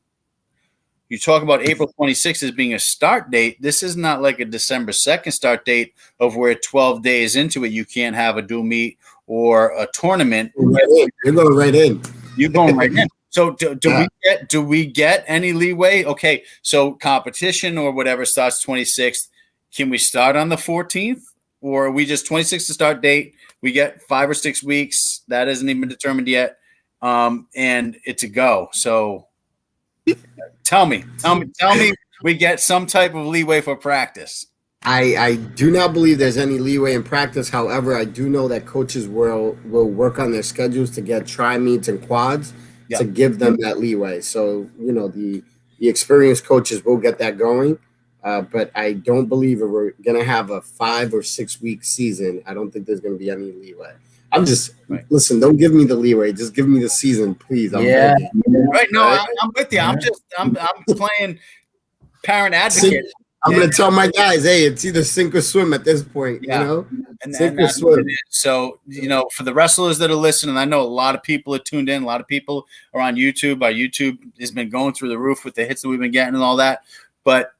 you talk about April 26th as being a start date. This is not like a December 2nd start date of where 12 days into it you can't have a dual meet or a tournament. You're going right in. You're going right in. So do we get any leeway? Okay, so competition or whatever starts 26th. Can we start on the 14th, or are we just 26th to start date? We get 5 or 6 weeks. That isn't even determined yet, and it's a go. So tell me, we get some type of leeway for practice. I do not believe there's any leeway in practice. However, I do know that coaches will work on their schedules to get tri-meets and quads. To give them that leeway. So, the experienced coaches will get that going. But I don't believe we're going to have a 5 or 6 week season. I don't think there's going to be any leeway. I'm just, listen, don't give me the leeway. Just give me the season, please. I'm ready. Right. No, I'm with you. I'm playing parent advocate. I'm going to tell my guys, hey, it's either sink or swim at this point, And sink or swim. So, for the wrestlers that are listening, I know a lot of people are tuned in. A lot of people are on YouTube. Our YouTube has been going through the roof with the hits that we've been getting and all that. But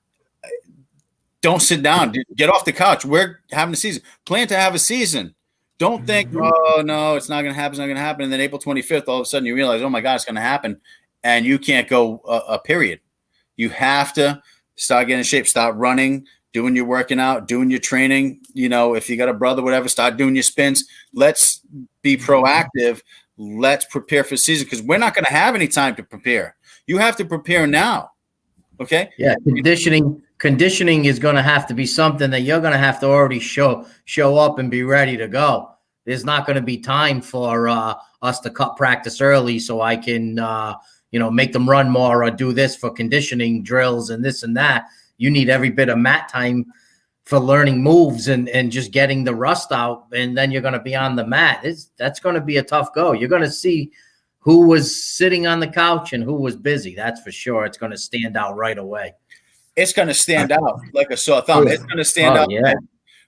don't sit down. Get off the couch. We're having a season. Plan to have a season. Don't think, oh, no, it's not going to happen. It's not going to happen. And then April 25th, all of a sudden you realize, oh, my God, it's going to happen. And you can't go a period. You have to start getting in shape, start running, doing your working out, doing your training. If you got a brother, whatever, start doing your spins. Let's be proactive. Let's prepare for the season, because we're not going to have any time to prepare. You have to prepare now. Okay? Yeah, conditioning is going to have to be something that you're going to have to already show up and be ready to go. There's not going to be time for us to cut practice early so I can make them run more or do this for conditioning drills and this and that. you need every bit of mat time for learning moves and just getting the rust out, and then you're going to be on the mat. That's going to be a tough go. You're going to see who was sitting on the couch and who was busy. That's for sure. It's going to stand out right away. It's going to stand out like a sore thumb. It's going to stand out yeah. like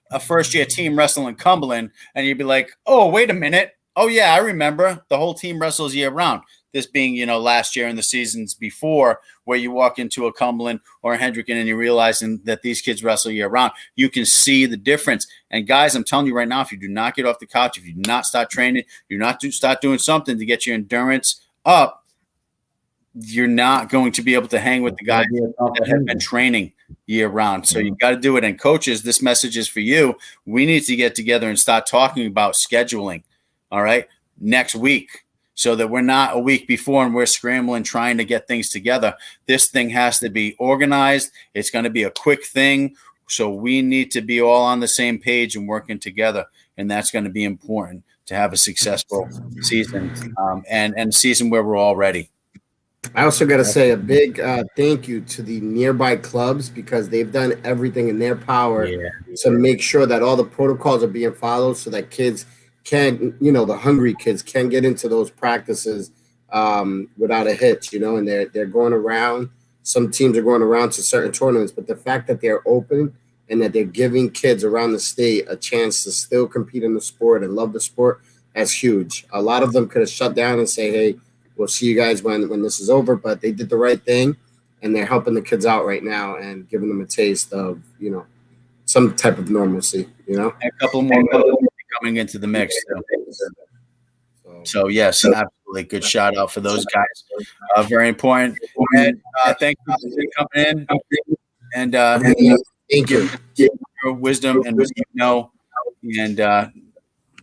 a first-year team wrestling in Cumberland, and you'd be like, oh, wait a minute. Oh, yeah, I remember. The whole team wrestles year-round. This being, last year and the seasons before, where you walk into a Cumberland or a Hendricken and you're realizing that these kids wrestle year-round. You can see the difference. And, guys, I'm telling you right now, if you do not get off the couch, if you do not start training, you do not start doing something to get your endurance up, you're not going to be able to hang with the guys that have been training year-round. So you got to do it. And, coaches, this message is for you. We need to get together and start talking about scheduling, all right, next week. So that we're not a week before and we're scrambling trying to get things together. This thing has to be organized. It's going to be a quick thing. So we need to be all on the same page and working together. And that's going to be important to have a successful season and a season where we're all ready. I also got to say a big thank you to the nearby clubs, because they've done everything in their power to make sure that all the protocols are being followed so that kids can, the hungry kids can get into those practices without a hitch, and they're going around. Some teams are going around to certain tournaments, but the fact that they're open and that they're giving kids around the state a chance to still compete in the sport and love the sport, that's huge. A lot of them could have shut down and say, hey, we'll see you guys when this is over, but they did the right thing, and they're helping the kids out right now and giving them a taste of, some type of normalcy, And a couple more coming into the mix. So yes, absolutely. Good shout out for those guys. Very important. And thank you for coming in. And thank you. Your wisdom and and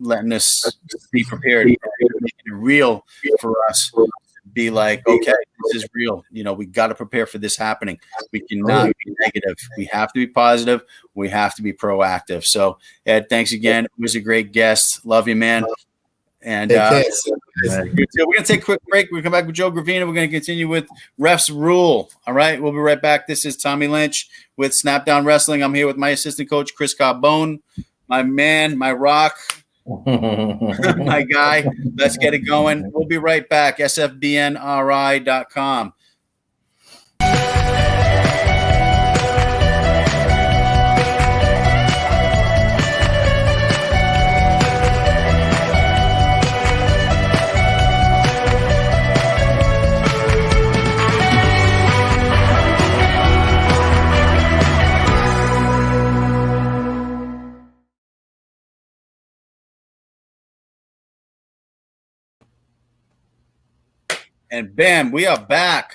letting us be prepared, making it real for us. Be like, okay, this is real. We got to prepare for this happening. We cannot be negative. We have to be positive. We have to be proactive. So, Ed, thanks again. It was a great guest. Love you, man. And we're going to take a quick break. We'll come back with Joe Gravina. We're going to continue with Refs Rule. All right, we'll be right back. This is Tommy Lynch with Snapdown Wrestling. I'm here with my assistant coach, Chris Carbone, my man, my rock, my guy. Let's get it going. We'll be right back. sfbnri.com. And bam, we are back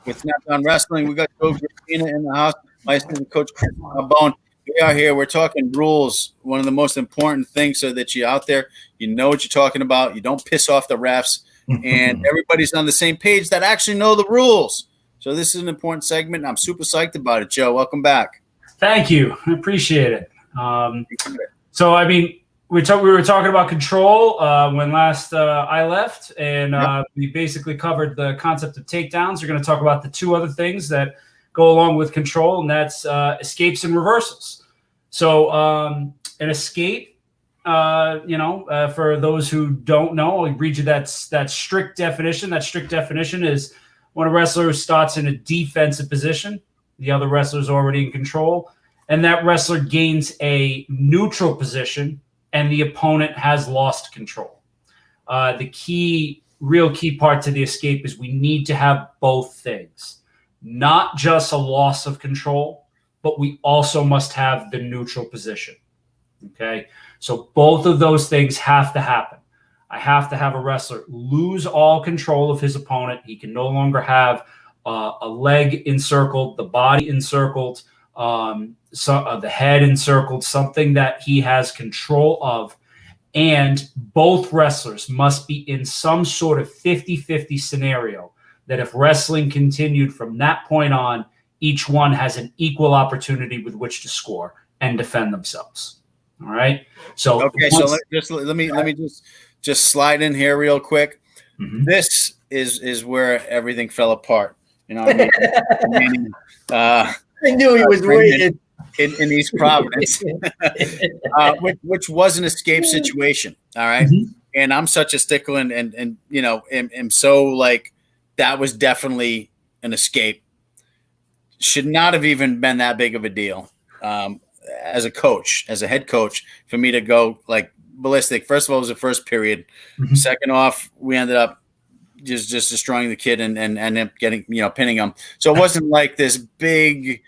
with Snapdown Wrestling. We got Joe Gravina in the house, my assistant coach, Chris Carbone. We are here. We're talking rules, one of the most important things, so that you're out there, you know what you're talking about. You don't piss off the refs, and everybody's on the same page that actually know the rules. So this is an important segment. I'm super psyched about it, Joe. Welcome back. Thank you. I appreciate it. We were talking about control when last I left, and we basically covered the concept of takedowns. We're going to talk about the two other things that go along with control, and that's escapes and reversals. So an escape, for those who don't know, I'll read you that strict definition. That strict definition is when a wrestler starts in a defensive position, the other wrestler is already in control, and that wrestler gains a neutral position and the opponent has lost control. The real key part to the escape is we need to have both things. Not just a loss of control, but we also must have the neutral position. Okay? So both of those things have to happen. I have to have a wrestler lose all control of his opponent. He can no longer have a leg encircled, the body encircled, the head encircled, something that he has control of. And both wrestlers must be in some sort of 50-50 scenario that if wrestling continued from that point on, each one has an equal opportunity with which to score and defend themselves. All right. So okay. So let me just slide in here real quick. Mm-hmm. This is where everything fell apart. I knew he was waiting. In East Providence, which was an escape situation. All right. Mhm. And I'm such a stickler and you know, am so like, that was definitely an escape. Should not have even been that big of a deal. As a coach, as a head coach, for me to go like ballistic. First of all, it was the first period. Mhm. Second off, we ended up just destroying the kid and ended up getting, you know, pinning him. So it wasn't like this big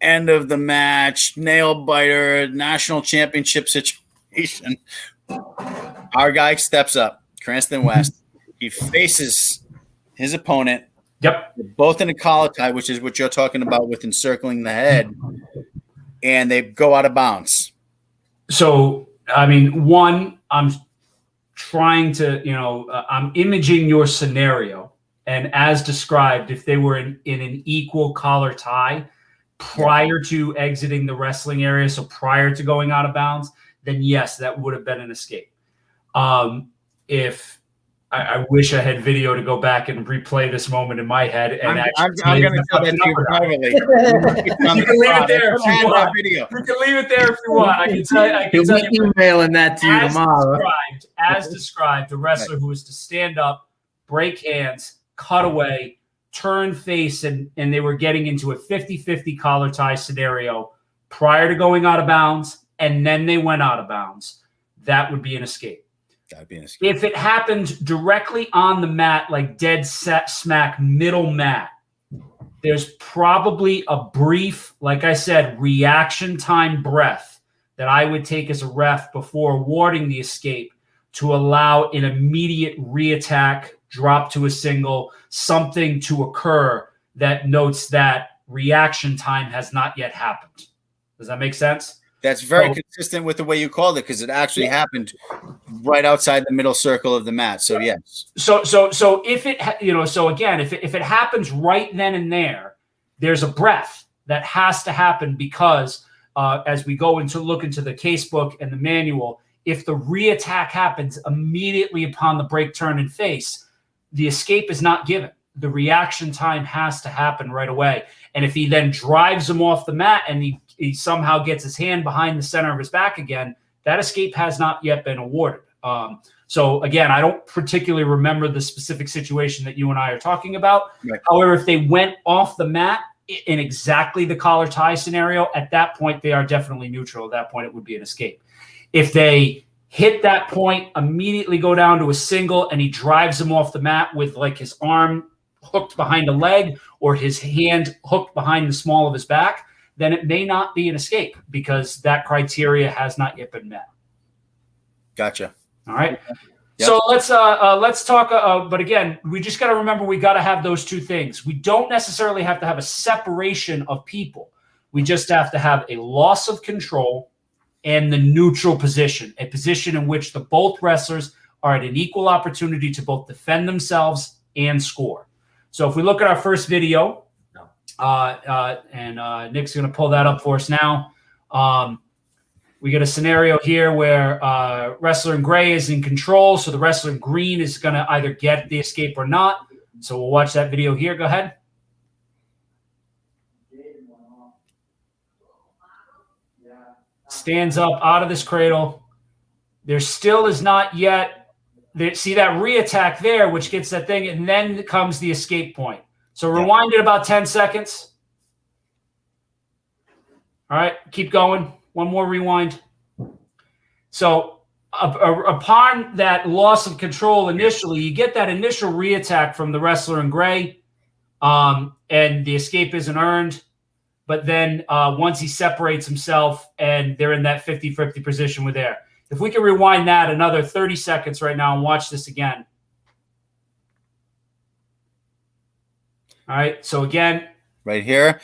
end of the match, nail biter, national championship situation. Our guy steps up, Cranston West. He faces his opponent. Yep. Both in a collar tie, which is what you're talking about with encircling the head, and they go out of bounds. So, I mean, one, I'm trying to, I'm imaging your scenario. And as described, if they were in an equal collar tie prior to exiting the wrestling area, so prior to going out of bounds, then yes, that would have been an escape. If I wish I had video to go back and replay this moment in my head. And I'm going to tell that to you privately. You can leave it there if you want. Video. You can leave it there if you want. I can tell you. Emailing that to you tomorrow. As described, the wrestler who was to stand up, break hands, cut away, turn face, and they were getting into a 50-50 collar tie scenario prior to going out of bounds, and then they went out of bounds. That would be an escape. That would be an escape. If it happened directly on the mat, like dead set smack middle mat, there's probably a brief, like I said, reaction time breath that I would take as a ref before awarding the escape to allow an immediate reattack, drop to a single, something to occur that notes that reaction time has not yet happened. Does that make sense? That's very consistent with the way you called it, because it actually happened right outside the middle circle of the mat. So yes. So if it, so again, if it happens right then and there, there's a breath that has to happen because as we go into look into the casebook and the manual, if the reattack happens immediately upon the break, turn, and face, the escape is not given. The reaction time has to happen right away. And if he then drives him off the mat and he somehow gets his hand behind the center of his back again, that escape has not yet been awarded. So again, I don't particularly remember the specific situation that you and I are talking about. Right. However, if they went off the mat in exactly the collar tie scenario, at that point, they are definitely neutral. At that point, it would be an escape. If they hit that point, immediately go down to a single, and he drives him off the mat with like his arm hooked behind a leg or his hand hooked behind the small of his back, then it may not be an escape because that criteria has not yet been met. Gotcha. All right. Yep. So let's talk. But again, we just got to remember we got to have those two things. We don't necessarily have to have a separation of people. We just have to have a loss of control and the neutral position, a position in which the both wrestlers are at an equal opportunity to both defend themselves and score. So if we look at our first video, and Nick's going to pull that up for us now. We get a scenario here where wrestler in gray is in control. So the wrestler in green is going to either get the escape or not. So we'll watch that video here. Go ahead. Stands up out of this cradle. There still is not yet. See that reattack there, which gets that thing, and then comes the escape point. So rewind it about 10 seconds. All right, keep going. One more rewind. So upon that loss of control initially, you get that initial reattack from the wrestler in gray, and the escape isn't earned. But then once he separates himself and they're in that 50-50 position, we're there. If we can rewind that another 30 seconds right now and watch this again. All right. So again, right here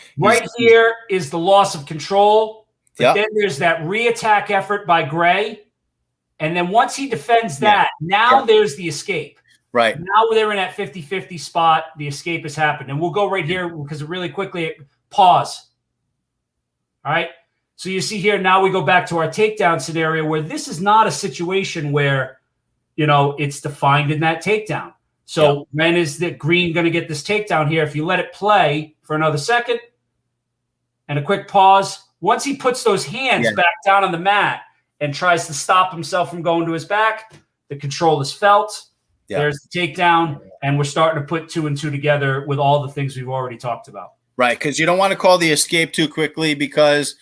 is the loss of control. But then there's that reattack effort by Gray. And then once he defends that, now there's the escape. Right. Now they're in that 50-50 spot. The escape has happened. And we'll go right here because really quickly, pause. All right. So you see here, now we go back to our takedown scenario where this is not a situation where, it's defined in that takedown. So when is the green going to get this takedown here? If you let it play for another second, and a quick pause. Once he puts those hands back down on the mat and tries to stop himself from going to his back, the control is felt. Yeah. There's the takedown, and we're starting to put 2 and 2 together with all the things we've already talked about. Right, because you don't want to call the escape too quickly, because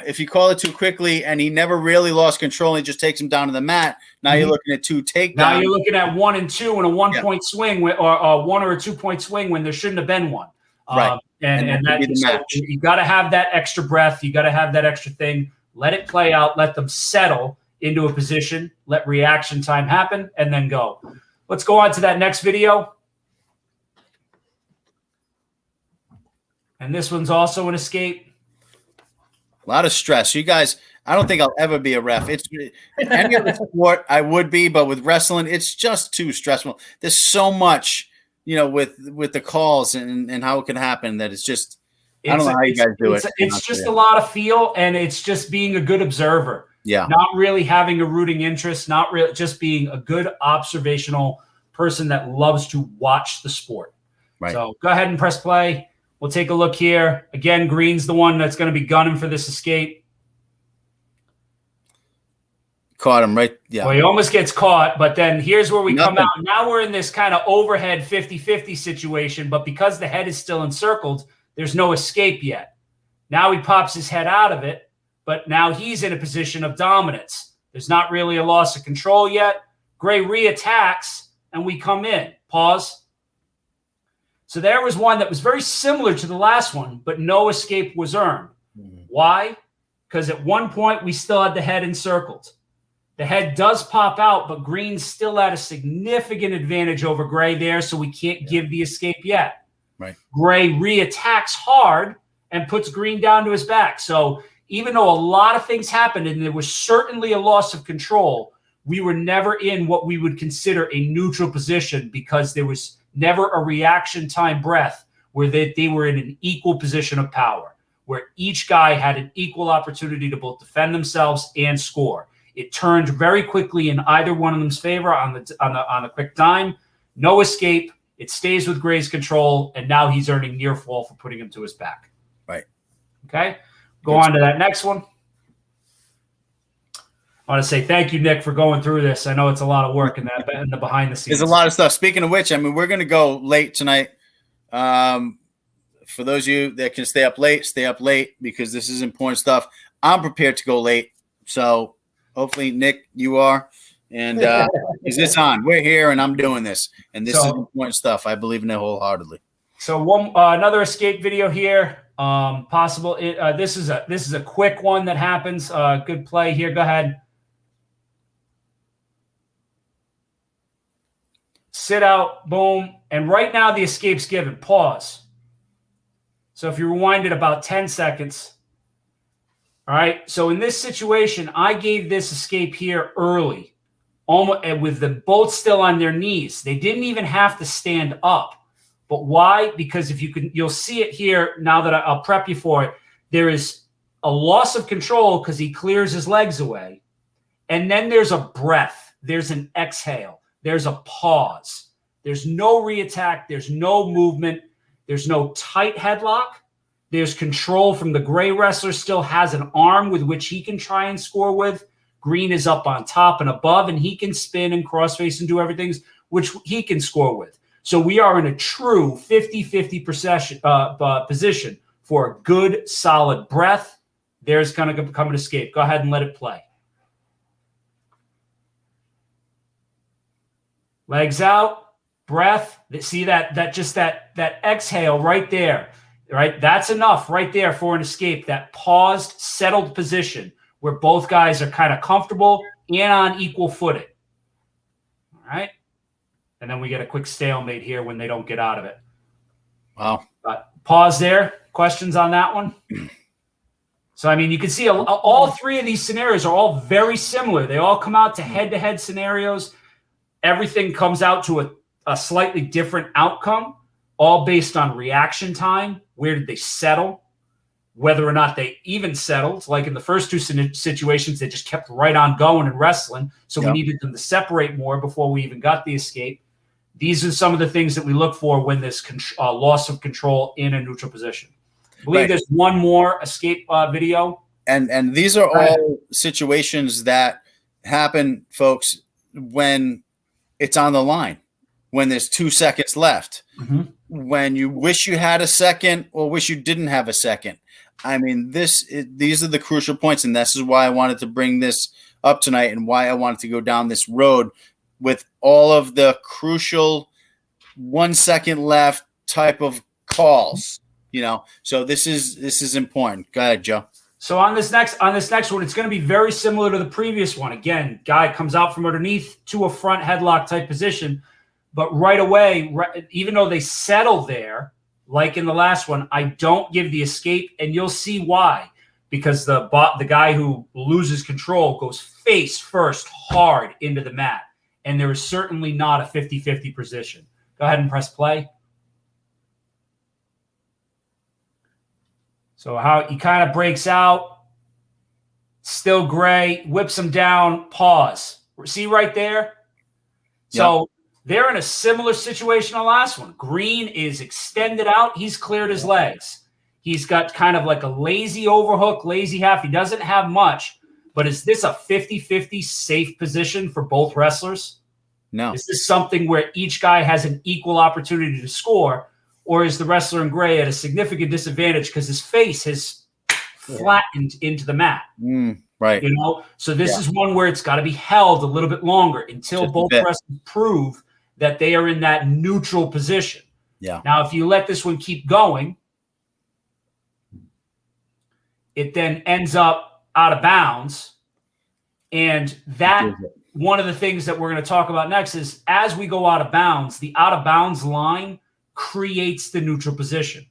if you call it too quickly and he never really lost control, he just takes him down to the mat. Now you're looking at 2 takedowns. Now you're looking at 1 and 2 and a 1 point swing, or 1 or a 2 point swing when there shouldn't have been one. Right, and that so you got to have that extra breath. You got to have that extra thing. Let it play out. Let them settle into a position. Let reaction time happen, and then go. Let's go on to that next video. And this one's also an escape. A lot of stress. You guys, I don't think I'll ever be a ref. It's any other sport I would be, but with wrestling, it's just too stressful. There's so much, with the calls and how it can happen that it's just, I don't know how you guys do it. It's just a lot of feel, and it's just being a good observer. Yeah. Not really having a rooting interest, not really, just being a good observational person that loves to watch the sport. Right. So go ahead and press play. We'll take a look here. Again, Green's the one that's going to be gunning for this escape. Caught him right. Yeah. Well, he almost gets caught, but then here's where we come out. Now we're in this kind of overhead 50-50 situation, but because the head is still encircled, there's no escape yet. Now he pops his head out of it, but now he's in a position of dominance. There's not really a loss of control yet. Gray reattacks, and we come in. Pause. So there was one that was very similar to the last one, but no escape was earned. Why? Because at one point we still had the head encircled. The head does pop out, but Green's still at a significant advantage over Gray there, so we can't give the escape yet. Right. Gray reattacks hard and puts Green down to his back. So even though a lot of things happened and there was certainly a loss of control, we were never in what we would consider a neutral position, because there was never a reaction time breath where they were in an equal position of power, where each guy had an equal opportunity to both defend themselves and score. It turned very quickly in either one of them's favor on the quick dime. No escape. It stays with Gray's control, and now he's earning near fall for putting him to his back. Right. Okay. Go on to that next one. I want to say thank you, Nick, for going through this. I know it's a lot of work in the behind the scenes. There's a lot of stuff. Speaking of which, we're going to go late tonight. For those of you that can stay up late because this is important stuff. I'm prepared to go late. So hopefully, Nick, you are. And is this on? We're here, and I'm doing this. And this is important stuff. I believe in it wholeheartedly. So another escape video here. Possible. This is a quick one that happens. Good play here. Go ahead. Sit out, boom. And right now the escape's given. Pause. So if you rewind it about 10 seconds. All right. So in this situation, I gave this escape here early, almost with them both still on their knees. They didn't even have to stand up. But why? Because you'll see it here now that I'll prep you for it. There is a loss of control because he clears his legs away. And then there's a breath. There's an exhale. There's a pause. There's no reattack. There's no movement. There's no tight headlock. There's control from the Gray wrestler, still has an arm with which he can try and score with. Green is up on top and above, and he can spin and crossface and do everything which he can score with. So we are in a true 50-50 position for a good, solid breath. There's going to become an escape. Go ahead and let it play. Legs out, breath. See that exhale right there, right? That's enough right there for an escape, that paused, settled position where both guys are kind of comfortable and on equal footing. All right. And then we get a quick stalemate here when they don't get out of it. Wow. But pause there. Questions on that one? So, you can see all three of these scenarios are all very similar. They all come out to head-to-head scenarios. Everything comes out to a slightly different outcome, all based on reaction time. Where did they settle? Whether or not they even settled. Like in the first two situations, they just kept right on going and wrestling. So we needed them to separate more before we even got the escape. These are some of the things that we look for when there's loss of control in a neutral position. believe Right. there's one more escape video. And these are all situations that happen, folks, when it's on the line, when there's 2 seconds left, when you wish you had a second or wish you didn't have a second. I mean, these are the crucial points, and this is why I wanted to bring this up tonight and why I wanted to go down this road with all of the crucial 1 second left type of calls, So this is important. Go ahead, Joe. So on this next one, it's going to be very similar to the previous one. Again, guy comes out from underneath to a front headlock type position, but right away, even though they settle there, like in the last one, I don't give the escape, and you'll see why. Because the guy who loses control goes face first hard into the mat, and there is certainly not a 50-50 position. Go ahead and press play. So how he kind of breaks out, still gray, whips him down, pause. See right there? So they're in a similar situation to the last one. Green is extended out. He's cleared his legs. He's got kind of like a lazy overhook, lazy half. He doesn't have much, but is this a 50-50 safe position for both wrestlers? No. Is this something where each guy has an equal opportunity to score? Or is the wrestler in gray at a significant disadvantage because his face has flattened into the mat? Right. So this is one where it's got to be held a little bit longer until both wrestlers prove that they are in that neutral position. Yeah. Now, if you let this one keep going, it then ends up out of bounds. And that one of the things that we're going to talk about next is as we go out of bounds, the out of bounds line creates the neutral position.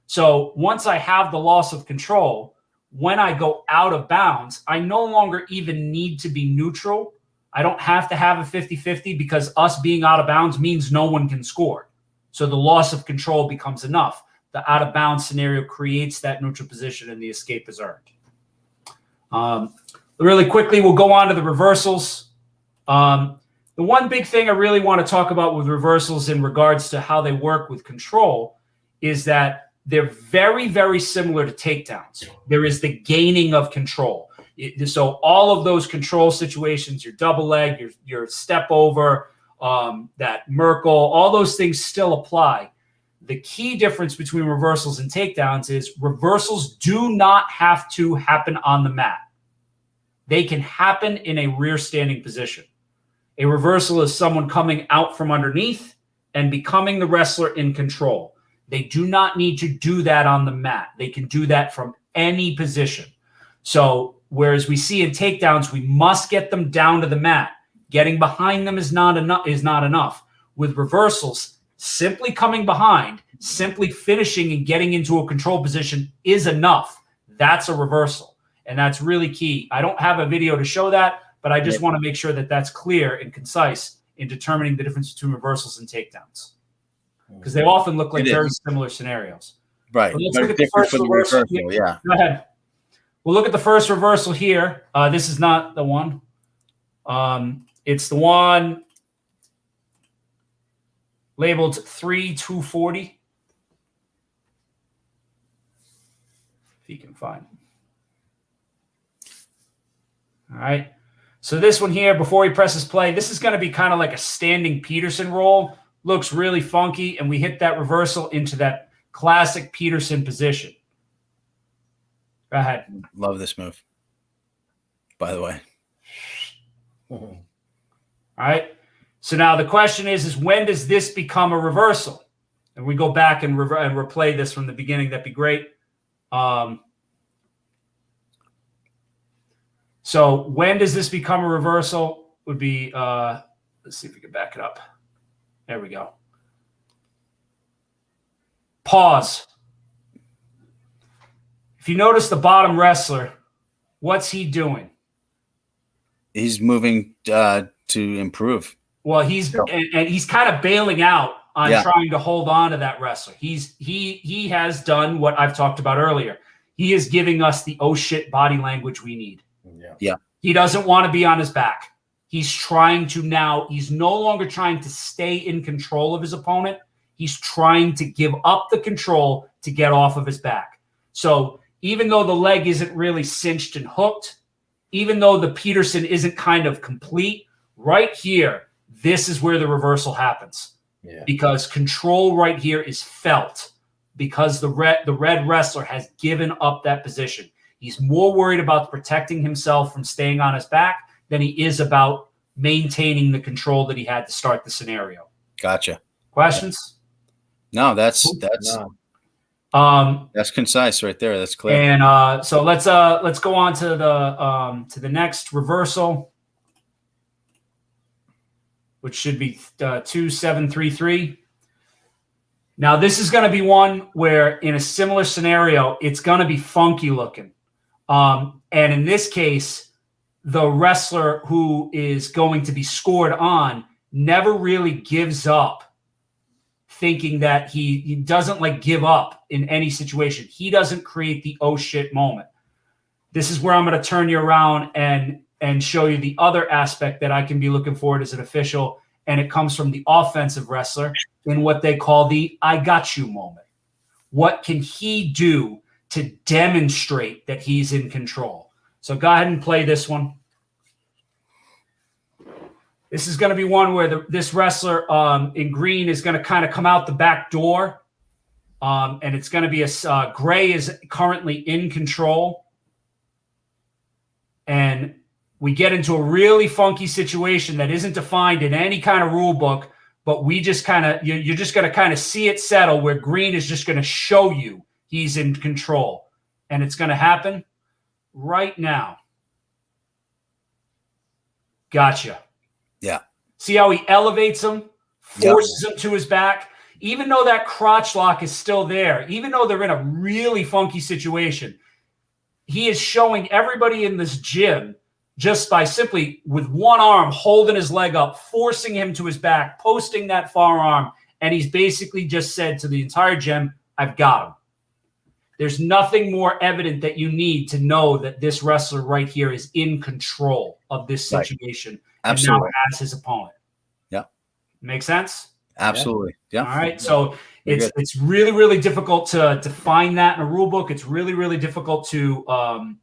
So once I have the loss of control, when I go out of bounds, I no longer even need to be neutral. I don't have to have a 50-50 because us being out of bounds means no one can score. So the loss of control becomes enough. The out of bounds scenario creates that neutral position and the escape is earned. Really quickly, we'll go on to the reversals. The one big thing I really want to talk about with reversals in regards to how they work with control is that they're very, very similar to takedowns. There is the gaining of control. So all of those control situations, your double leg, your step over, that Merkel, all those things still apply. The key difference between reversals and takedowns is reversals do not have to happen on the mat. They can happen in a rear standing position. A reversal is someone coming out from underneath and becoming the wrestler in control. They do not need to do that on the mat. They can do that from any position. So whereas we see in takedowns, we must get them down to the mat. Getting behind them is not enough. With reversals, simply coming behind, simply finishing and getting into a control position is enough. That's a reversal. And that's really key. I don't have a video to show that, but I just want to make sure that that's clear and concise in determining the difference between reversals and takedowns. Because they often look like very similar scenarios. Right. But let's look at the first reversal. Yeah. Go ahead. We'll look at the first reversal here. This is not the one. It's the one labeled 3-240. If you can find it. All right. So this one here, before he presses play, this is going to be kind of like a standing Peterson roll. Looks really funky, and we hit that reversal into that classic Peterson position. Go ahead. Love this move, by the way. All right. So now the question is when does this become a reversal? And we go back and replay this from the beginning. That'd be great. So when does this become a reversal? Would be, let's see if we can back it up. There we go. Pause. If you notice the bottom wrestler, what's he doing? He's moving to improve. Well, he's kind of bailing out on trying to hold on to that wrestler. He has done what I've talked about earlier. He is giving us the oh shit body language we need. Yeah. He doesn't want to be on his back. He's trying to now, he's no longer trying to stay in control of his opponent. He's trying to give up the control to get off of his back. So even though the leg isn't really cinched and hooked, even though the Peterson isn't kind of complete, right here, this is where the reversal happens. Yeah. Because control right here is felt because the red wrestler has given up that position. He's more worried about protecting himself from staying on his back than he is about maintaining the control that he had to start the scenario. Gotcha. Questions? No, that's concise right there. That's clear. And so let's go on to the next reversal, which should be 2733. Now this is going to be one where in a similar scenario, it's going to be funky looking. And in this case, the wrestler who is going to be scored on never really gives up, thinking that he doesn't like give up in any situation. He doesn't create the oh shit moment. This is where I'm going to turn you around and show you the other aspect that I can be looking for as an official. And it comes from the offensive wrestler in what they call the I got you moment. What can he do to demonstrate that he's in control? So go ahead and play this one. This is going to be one where this wrestler in green is going to kind of come out the back door. And it's going to be Gray is currently in control. And we get into a really funky situation that isn't defined in any kind of rule book, but we just kind of, you're just going to kind of see it settle where green is just going to show you he's in control. And it's going to happen right now. Gotcha. Yeah. See how he elevates him, forces him to his back, even though that crotch lock is still there, even though they're in a really funky situation. He is showing everybody in this gym just by simply with one arm holding his leg up, forcing him to his back, posting that forearm, and he's basically just said to the entire gym, I've got him. There's nothing more evident that you need to know that this wrestler right here is in control of this situation. Right. Absolutely. And now has his opponent. Yeah. Make sense? Absolutely. Yeah. All right. So it's really, really difficult to define that in a rule book. It's really, really difficult to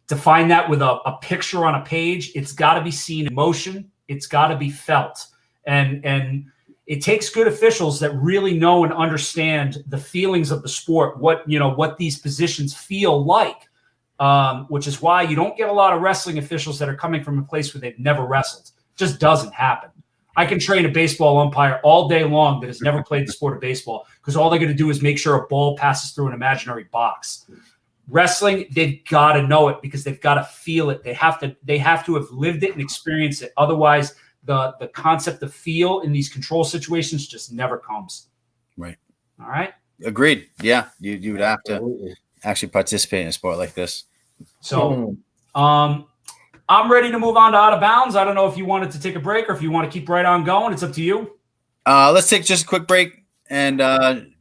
define that with a picture on a page. It's got to be seen in motion. It's got to be felt. And it takes good officials that really know and understand the feelings of the sport, what these positions feel like. Which is why you don't get a lot of wrestling officials that are coming from a place where they've never wrestled. It just doesn't happen. I can train a baseball umpire all day long that has never played the sport of baseball because all they're going to do is make sure a ball passes through an imaginary box. Wrestling, they've got to know it because they've got to feel it. They have to have lived it and experienced it. Otherwise, the concept of feel in these control situations just never comes. Right. All right. Agreed. Yeah. You would have to actually participate in a sport like this. So I'm ready to move on to out of bounds. I don't know if you wanted to take a break or if you want to keep right on going. It's up to you. Let's take just a quick break and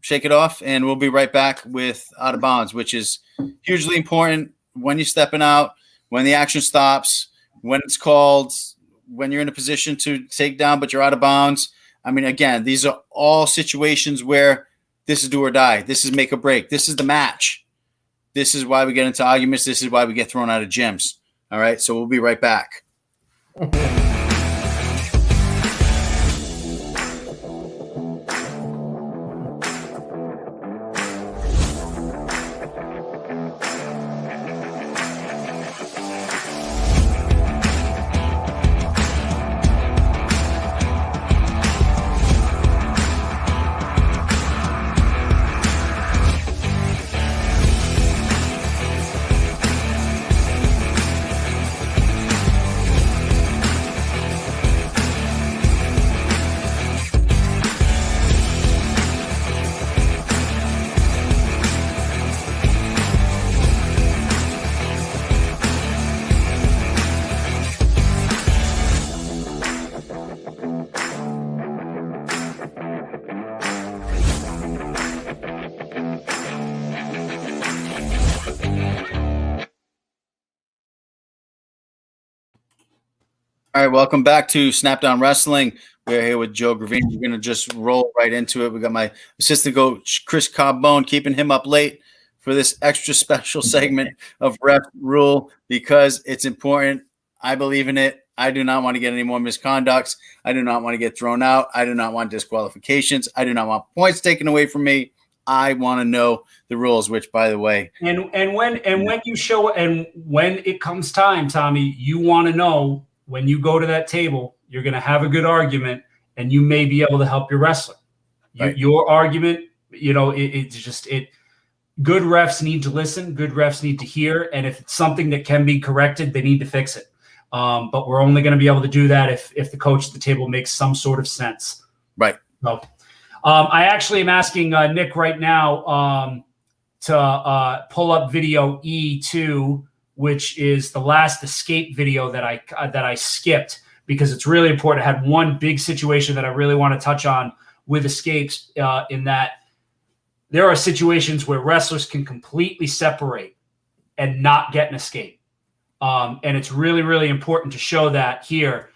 shake it off, and we'll be right back with out of bounds, which is hugely important when you're stepping out, when the action stops, when it's called, when you're in a position to take down, but you're out of bounds. I mean, again, these are all situations where this is do or die. This is make or break. This is the match. This is why we get into arguments. This is why we get thrown out of gyms. All right, so we'll be right back. All right, welcome back to Snapdown Wrestling. We're here with Joe Gravina. We're going to just roll right into it. We got my assistant coach, Chris Carbone, keeping him up late for this extra special segment of Ref Rule because it's important. I believe in it. I do not want to get any more misconducts. I do not want to get thrown out. I do not want disqualifications. I do not want points taken away from me. I want to know the rules, which, by the way, when you show and when it comes time, Tommy, you want to know when you go to that table, you're going to have a good argument, and you may be able to help your wrestler. Right. Your argument, you know, it's just it. Good refs need to listen. Good refs need to hear, and if it's something that can be corrected, they need to fix it. But we're only going to be able to do that if the coach at the table makes some sort of sense. Right. So, I actually am asking Nick right now to pull up video E2, which is the last escape video that I skipped because it's really important. I had one big situation that I really want to touch on with escapes in that there are situations where wrestlers can completely separate and not get an escape. And it's really, really important to show that here.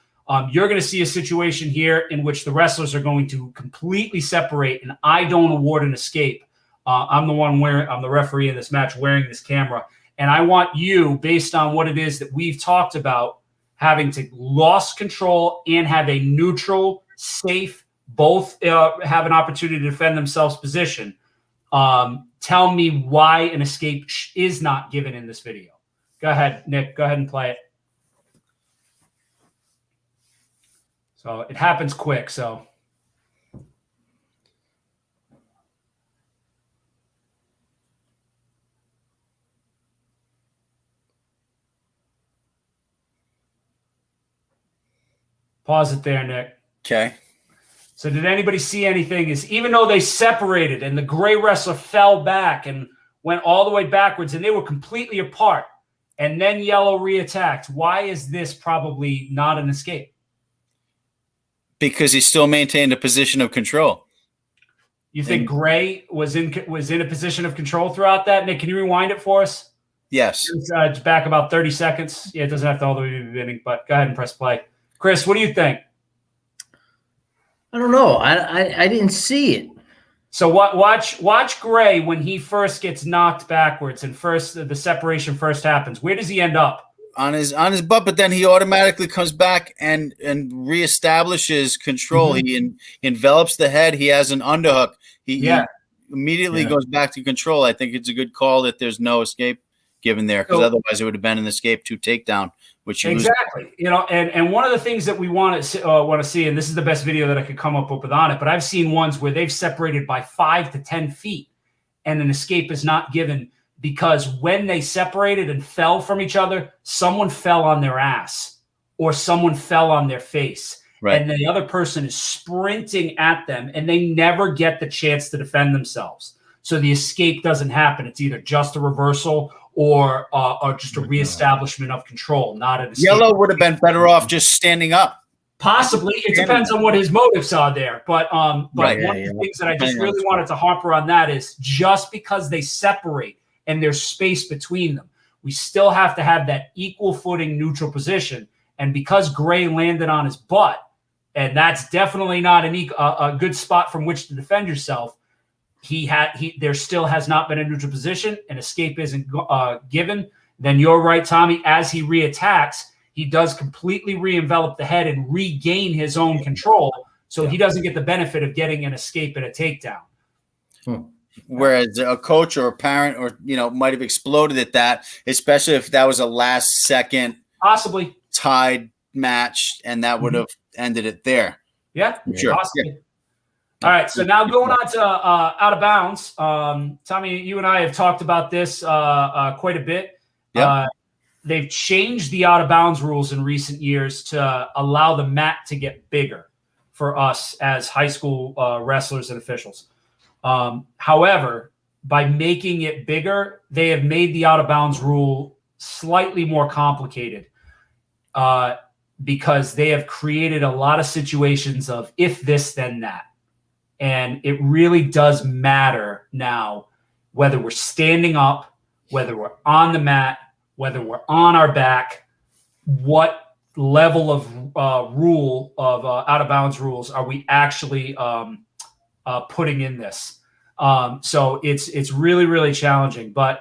You're going to see a situation here in which the wrestlers are going to completely separate, and I don't award an escape. I'm the referee in this match wearing this camera. And I want you, based on what it is that we've talked about, having to lost control and have a neutral, safe, both have an opportunity to defend themselves position. Tell me why an escape is not given in this video. Go ahead, Nick. Go ahead and play it. So it happens quick. So. Pause it there, Nick. Okay. So did anybody see anything? Is even though they separated and the gray wrestler fell back and went all the way backwards and they were completely apart and then yellow reattacked, why is this probably not an escape? Because he still maintained a position of control. You think Gray was in a position of control throughout that? Nick, can you rewind it for us? Yes. It's back about 30 seconds. Yeah, it doesn't have to all the way to the beginning, but go ahead and press play. Chris, what do you think? I don't know. I didn't see it. So watch Gray when he first gets knocked backwards and first the separation first happens. Where does he end up? On his butt, but then he automatically comes back and reestablishes control. Mm-hmm. He envelops the head. He has an underhook. He immediately goes back to control. I think it's a good call that there's no escape given there because otherwise it would have been an escape 2 takedown. Which exactly, you know, and one of the things that we want to see, and this is the best video that I could come up with on it, but I've seen ones where they've separated by 5 to 10 feet, and an escape is not given because when they separated and fell from each other, someone fell on their ass or someone fell on their face, and the other person is sprinting at them, and they never get the chance to defend themselves. So the escape doesn't happen. It's either just a reversal or just a reestablishment of control, not an escape. Yellow would have been better off just standing up. Possibly. It depends on what his motives are there. But one of the things that I just really wanted to harper on that is just because they separate and there's space between them, we still have to have that equal footing neutral position. And because Gray landed on his butt, and that's definitely not a good spot from which to defend yourself, there still has not been a neutral position. An escape isn't given. Then you're right, Tommy. As he reattacks, he does completely re-envelop the head and regain his own control. So he doesn't get the benefit of getting an escape and a takedown. Whereas a coach or a parent or, might have exploded at that, especially if that was a last second possibly tied match and that would have ended it there. Yeah, sure. Possibly. Yeah. All right, so now going on to out of bounds. Tommy, you and I have talked about this quite a bit. Yep. They've changed the out of bounds rules in recent years to allow the mat to get bigger for us as high school wrestlers and officials. However, by making it bigger, they have made the out of bounds rule slightly more complicated because they have created a lot of situations of if this, then that. And it really does matter now whether we're standing up, whether we're on the mat, whether we're on our back, what level of rule of out of bounds rules are we actually putting in this? So it's really, really challenging. But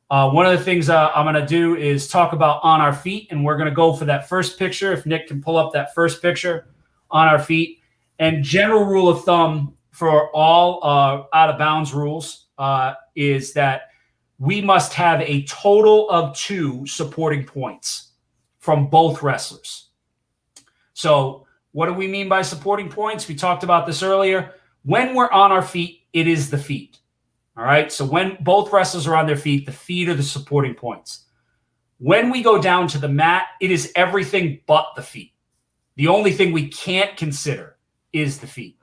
one of the things I'm going to do is talk about on our feet, and we're going to go for that first picture. If Nick can pull up that first picture on our feet. And general rule of thumb for all out of bounds rules is that we must have a total of 2 supporting points from both wrestlers. So what do we mean by supporting points? We talked about this earlier. When we're on our feet, it is the feet. All right. So when both wrestlers are on their feet, the feet are the supporting points. When we go down to the mat, it is everything but the feet. The only thing we can't consider is the feet.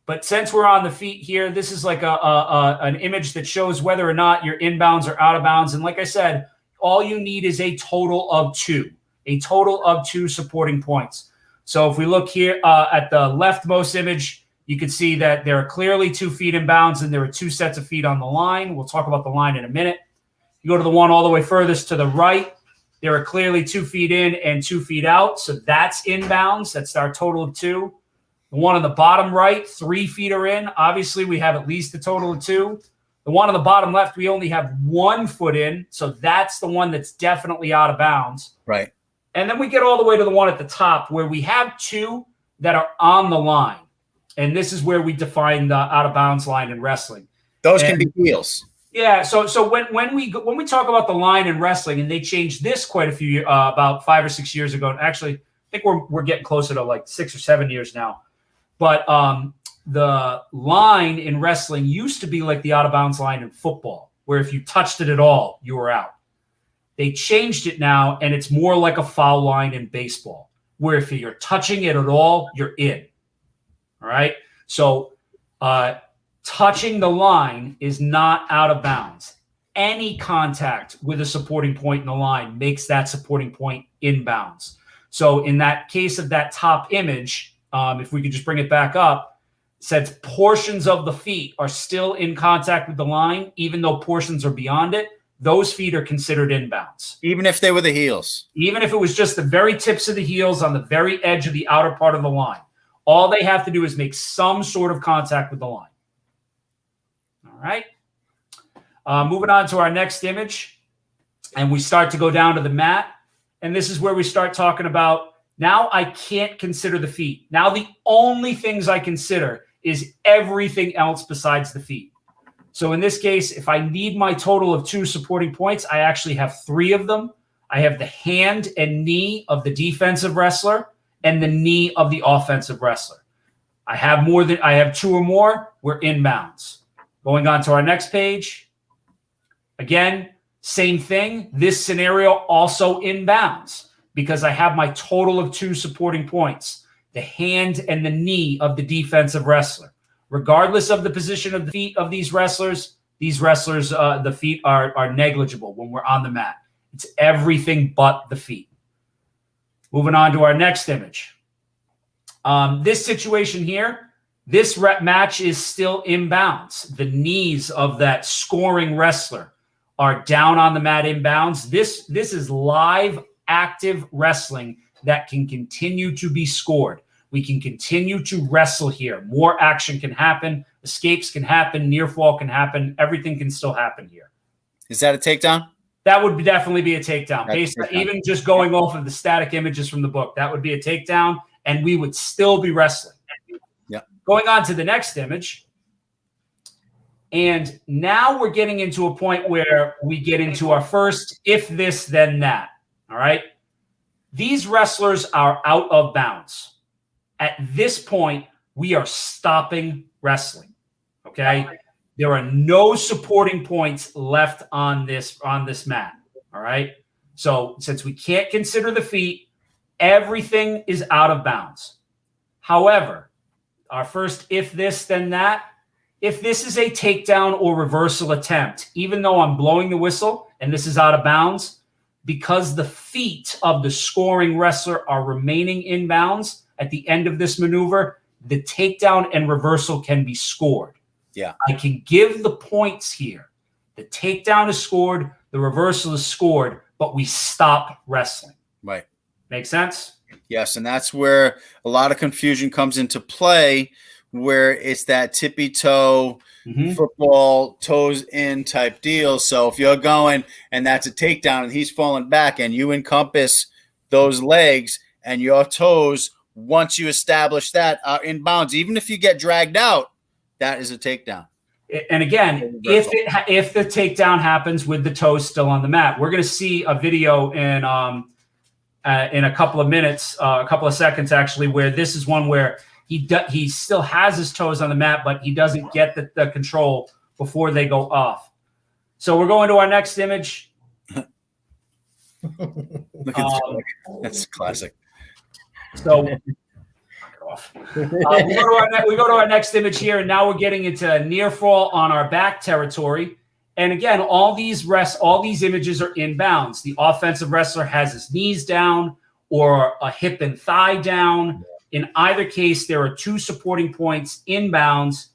But since we're on the feet here, this is like an image that shows whether or not you're inbounds or out of bounds. And like I said, all you need is a total of 2 supporting points. So if we look here at the leftmost image, you can see that there are clearly 2 feet in bounds and there are 2 sets of feet on the line. We'll talk about the line in a minute. You go to the one all the way furthest to the right, there are clearly 2 feet in and 2 feet out. So that's inbounds. That's our total of 2. The one on the bottom right, 3 feet are in. Obviously, we have at least a total of 2. The one on the bottom left, we only have 1 foot in. So that's the one that's definitely out of bounds. Right. And then we get all the way to the one at the top where we have 2 that are on the line. And this is where we define the out of bounds line in wrestling. Those can be heels. Yeah. So when we talk about the line in wrestling, and they changed this quite a few about 5 or 6 years ago. And actually, I think we're getting closer to like 6 or 7 years now. But the line in wrestling used to be like the out of bounds line in football, where if you touched it at all, you were out. They changed it now, and it's more like a foul line in baseball, where if you're touching it at all, you're in. All right. So touching the line is not out of bounds. Any contact with a supporting point in the line makes that supporting point inbounds. So in that case of that top image, if we could just bring it back up, says portions of the feet are still in contact with the line, even though portions are beyond it. Those feet are considered inbounds. Even if they were the heels. Even if it was just the very tips of the heels on the very edge of the outer part of the line. All they have to do is make some sort of contact with the line. All right. Moving on to our next image. And we start to go down to the mat. And this is where we start talking about, now I can't consider the feet. Now the only things I consider is everything else besides the feet. So in this case, if I need my total of 2 supporting points, I actually have 3 of them. I have the hand and knee of the defensive wrestler and the knee of the offensive wrestler. I have 2 or more, we're inbounds. Going on to our next page. Again, same thing. This scenario also inbounds because I have my total of 2 supporting points, the hand and the knee of the defensive wrestler. Regardless of the position of the feet of these wrestlers, the feet are negligible when we're on the mat. It's everything but the feet. Moving on to our next image. This situation here, this match is still inbounds. The knees of that scoring wrestler are down on the mat inbounds. This is live, active wrestling that can continue to be scored. We can continue to wrestle here. More action can happen. Escapes can happen. Near fall can happen. Everything can still happen here. Is that a takedown? That would definitely be a takedown. That's Even just going off of the static images from the book, that would be a takedown, and we would still be wrestling. Yeah. Going on to the next image. And now we're getting into a point where we get into our first if this, then that. All right. These wrestlers are out of bounds. At this point, we are stopping wrestling. Okay. There are no supporting points left on this mat. All right. So since we can't consider the feet, everything is out of bounds. However, our first if this, then that. If this is a takedown or reversal attempt, even though I'm blowing the whistle and this is out of bounds, because the feet of the scoring wrestler are remaining in bounds at the end of this maneuver, the takedown and reversal can be scored. Yeah. I can give the points here. The takedown is scored, the reversal is scored, but we stop wrestling. Right. Make sense? Yes, and that's where a lot of confusion comes into play where it's that tippy toe football toes in type deal. So if you're going and that's a takedown and he's falling back and you encompass those legs and your toes, once you establish that, are in bounds, even if you get dragged out, that is a takedown. And again, if the takedown happens with the toes still on the mat, we're going to see a video in a couple of minutes, a couple of seconds actually, where this is one where he still has his toes on the mat, but he doesn't get the control before they go off. So we're going to our next image. Look at that's classic. So we go to our next image here, and now we're getting into near fall on our back territory. And again, all these images are inbounds. The offensive wrestler has his knees down or a hip and thigh down. In either case, there are 2 supporting points inbounds.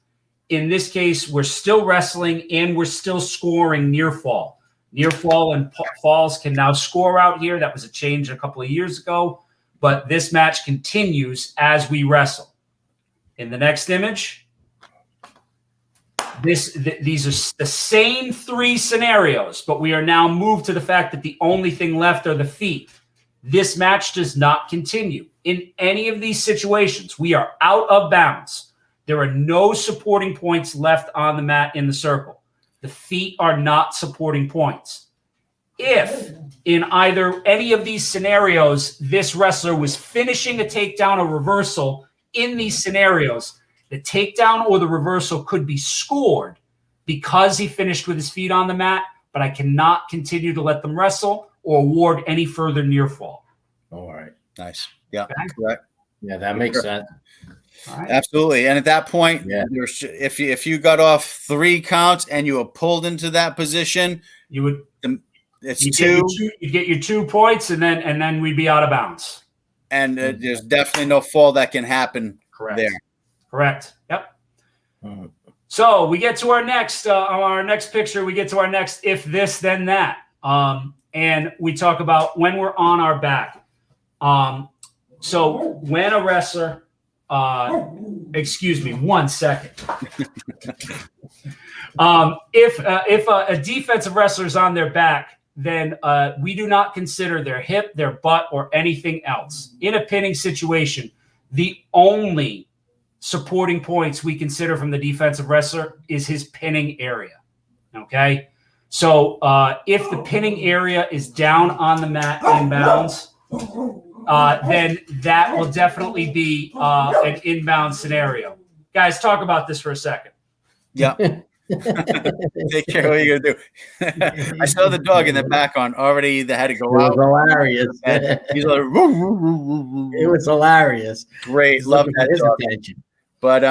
In this case, we're still wrestling and we're still scoring near fall. Near fall and falls can now score out here. That was a change a couple of years ago, but this match continues as we wrestle. In the next image, these are the same 3 scenarios, but we are now moved to the fact that the only thing left are the feet. This match does not continue. In any of these situations, we are out of bounds. There are no supporting points left on the mat in the circle. The feet are not supporting points. If in any of these scenarios, this wrestler was finishing a takedown or reversal in these scenarios, the takedown or the reversal could be scored because he finished with his feet on the mat, but I cannot continue to let them wrestle or award any further near fall. All right. Nice. Yeah. Okay. Correct. Yeah, that makes sense. All right. Absolutely. And at that point, if you got off 3 counts and you were pulled into that position, You get your 2 points, and then we'd be out of bounds. And there's definitely no fall that can happen there. Correct. Yep. So we get to our next picture. We get to our next if this then that, and we talk about when we're on our back. So when a wrestler, excuse me, 1 second. If a defensive wrestler is on their back, then we do not consider their hip, their butt, or anything else. In a pinning situation, the only supporting points we consider from the defensive wrestler is his pinning area. Okay? So if the pinning area is down on the mat inbounds, then that will definitely be an inbound scenario. Guys, talk about this for a second. Yeah. Take care. What are you gonna do? I saw the dog in the back on already. They had to go out. It was hilarious. He's like, It was hilarious. Great, love that dog. Attention. But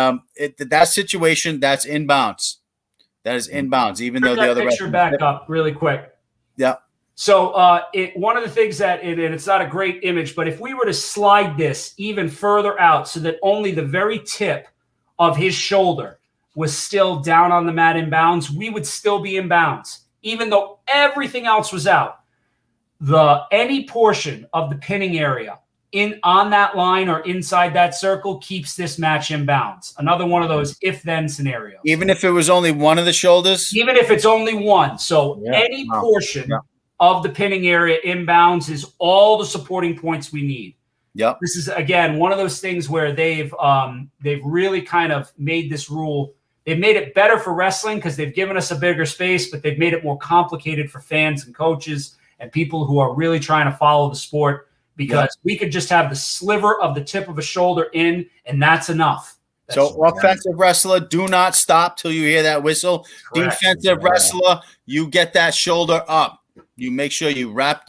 that situation, that's inbounds. That is inbounds, even though the other picture back up really quick. Yeah. So one of the things that it's not a great image, but if we were to slide this even further out so that only the very tip of his shoulder was still down on the mat in bounds, we would still be in bounds, even though everything else was out. Any portion of the pinning area on that line or inside that circle keeps this match in bounds. Another one of those if-then scenarios. Even if it was only one of the shoulders? Even if it's only one. So any portion of the pinning area inbounds is all the supporting points we need. Yep. This is, again, one of those things where they've really kind of made this rule. They've made it better for wrestling because they've given us a bigger space, but they've made it more complicated for fans and coaches and people who are really trying to follow the sport, because we could just have the sliver of the tip of a shoulder in, and that's enough. Offensive wrestler, do not stop till you hear that whistle. Correct. Defensive wrestler, you get that shoulder up. You make sure you wrap,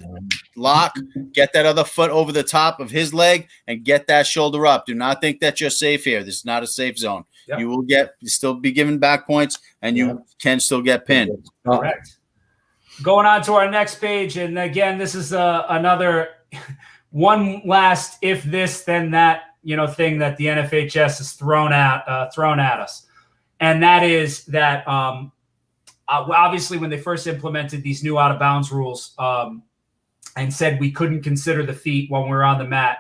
lock, get that other foot over the top of his leg, and get that shoulder up. Do not think that you're safe here. This is not a safe zone. Yep. You still be given back points, and you can still get pinned. Correct. Going on to our next page, and again, this is another one last if this then that thing that the NFHS has thrown at us, and that is that obviously when they first implemented these new out of bounds rules and said we couldn't consider the feet when we were on the mat,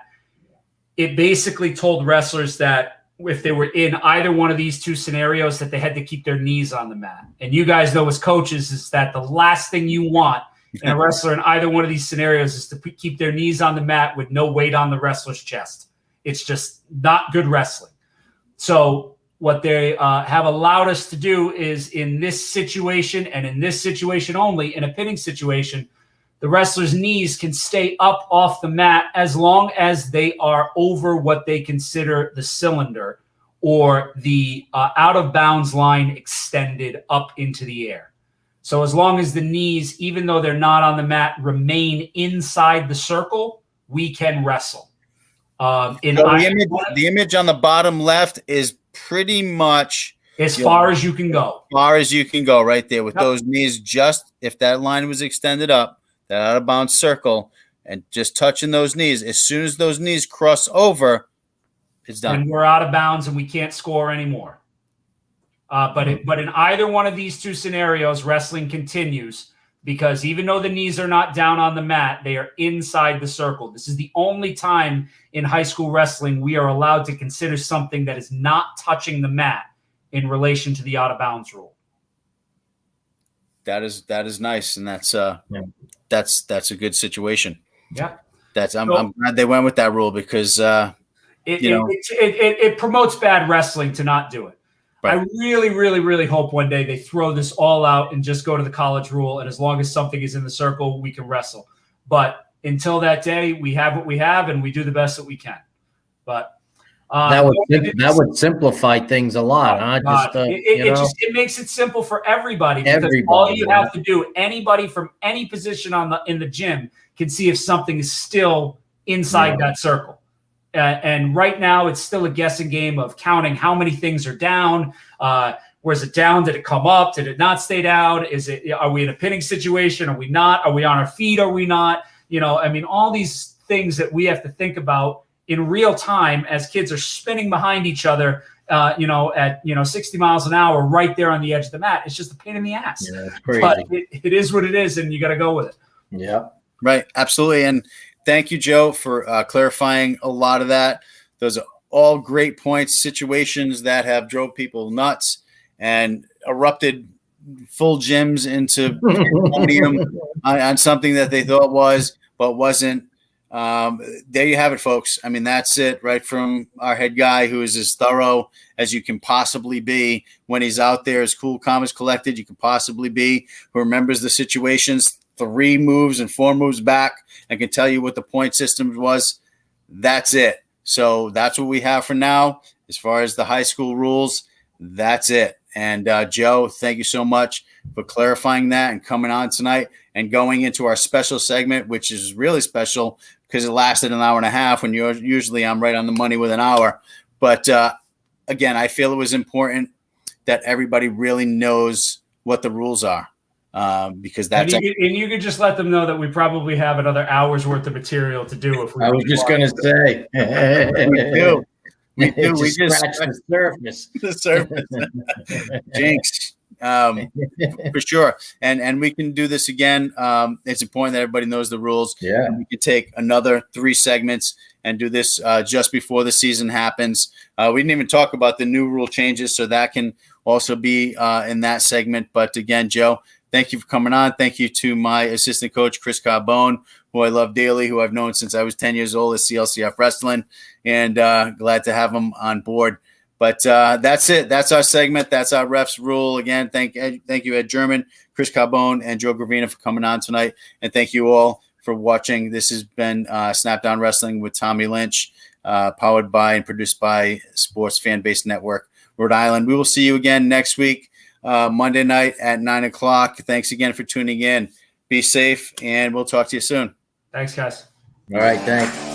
it basically told wrestlers that if they were in either one of these two scenarios, that they had to keep their knees on the mat. And you guys know as coaches is that the last thing you want in a wrestler in either one of these scenarios is to keep their knees on the mat with no weight on the wrestler's chest. It's just not good wrestling. So what they have allowed us to do is in this situation and in this situation only, in a pinning situation, the wrestler's knees can stay up off the mat as long as they are over what they consider the cylinder or the out of bounds line extended up into the air. So as long as the knees, even though they're not on the mat, remain inside the circle, we can wrestle. The image on the bottom left is pretty much as far as you can go. Far as you can go right there with those knees. Just if that line was extended up, that out of bounds circle, and just touching those knees. As soon as those knees cross over, it's done. And we're out of bounds and we can't score anymore. But in either one of these two scenarios, wrestling continues because even though the knees are not down on the mat, they are inside the circle. This is the only time in high school wrestling we are allowed to consider something that is not touching the mat in relation to the out of bounds rule. That is nice, and that's a good situation. Yeah, I'm glad they went with that rule because it promotes bad wrestling to not do it. Right. I really, really, really hope one day they throw this all out and just go to the college rule, and as long as something is in the circle, we can wrestle. But until that day, we have what we have, and we do the best that we can. But that would simplify things a lot, huh? It makes it simple for everybody because all you have to do, anybody from any position in the gym can see if something is still inside that circle. And right now, it's still a guessing game of counting how many things are down. Was it down? Did it come up? Did it not stay down? Are we in a pinning situation? Are we not? Are we on our feet? Are we not? All these things that we have to think about in real time as kids are spinning behind each other, at 60 miles an hour right there on the edge of the mat. It's just a pain in the ass. Yeah, it's crazy. But it is what it is, and you got to go with it. Yeah. Right. Absolutely. And thank you, Joe, for clarifying a lot of that. Those are all great points, situations that have drove people nuts and erupted full gyms into pandemonium on something that they thought was, but wasn't. There you have it, folks. I mean, that's it right from our head guy who is as thorough as you can possibly be when he's out there, as cool, calm, as collected you can possibly be, who remembers the situations 3 moves and 4 moves back and can tell you what the point system was. That's it. So that's what we have for now. As far as the high school rules, that's it. And Joe, thank you so much for clarifying that and coming on tonight and going into our special segment, which is really special because it lasted an hour and a half when usually I'm right on the money with an hour. But again, I feel it was important that everybody really knows what the rules are. Because that's and you could just let them know that we probably have another hour's worth of material to do. If we I was just going to say, we do. We just scratch the surface. The surface. Jinx, for sure. And we can do this again. It's important that everybody knows the rules. Yeah, and we can take another 3 segments and do this just before the season happens. We didn't even talk about the new rule changes, so that can also be in that segment. But again, Joe, thank you for coming on. Thank you to my assistant coach, Chris Carbone, who I love dearly, who I've known since I was 10 years old at CLCF Wrestling, and glad to have him on board. But that's it. That's our segment. That's our refs rule. Again, thank you, Ed German, Chris Carbone, and Joe Gravina for coming on tonight. And thank you all for watching. This has been Snapdown Wrestling with Tommy Lynch, powered by and produced by Sports Fan Base Network, Rhode Island. We will see you again next week. Monday night at 9:00. Thanks again for tuning in. Be safe, and we'll talk to you soon. Thanks, guys. All right, thanks.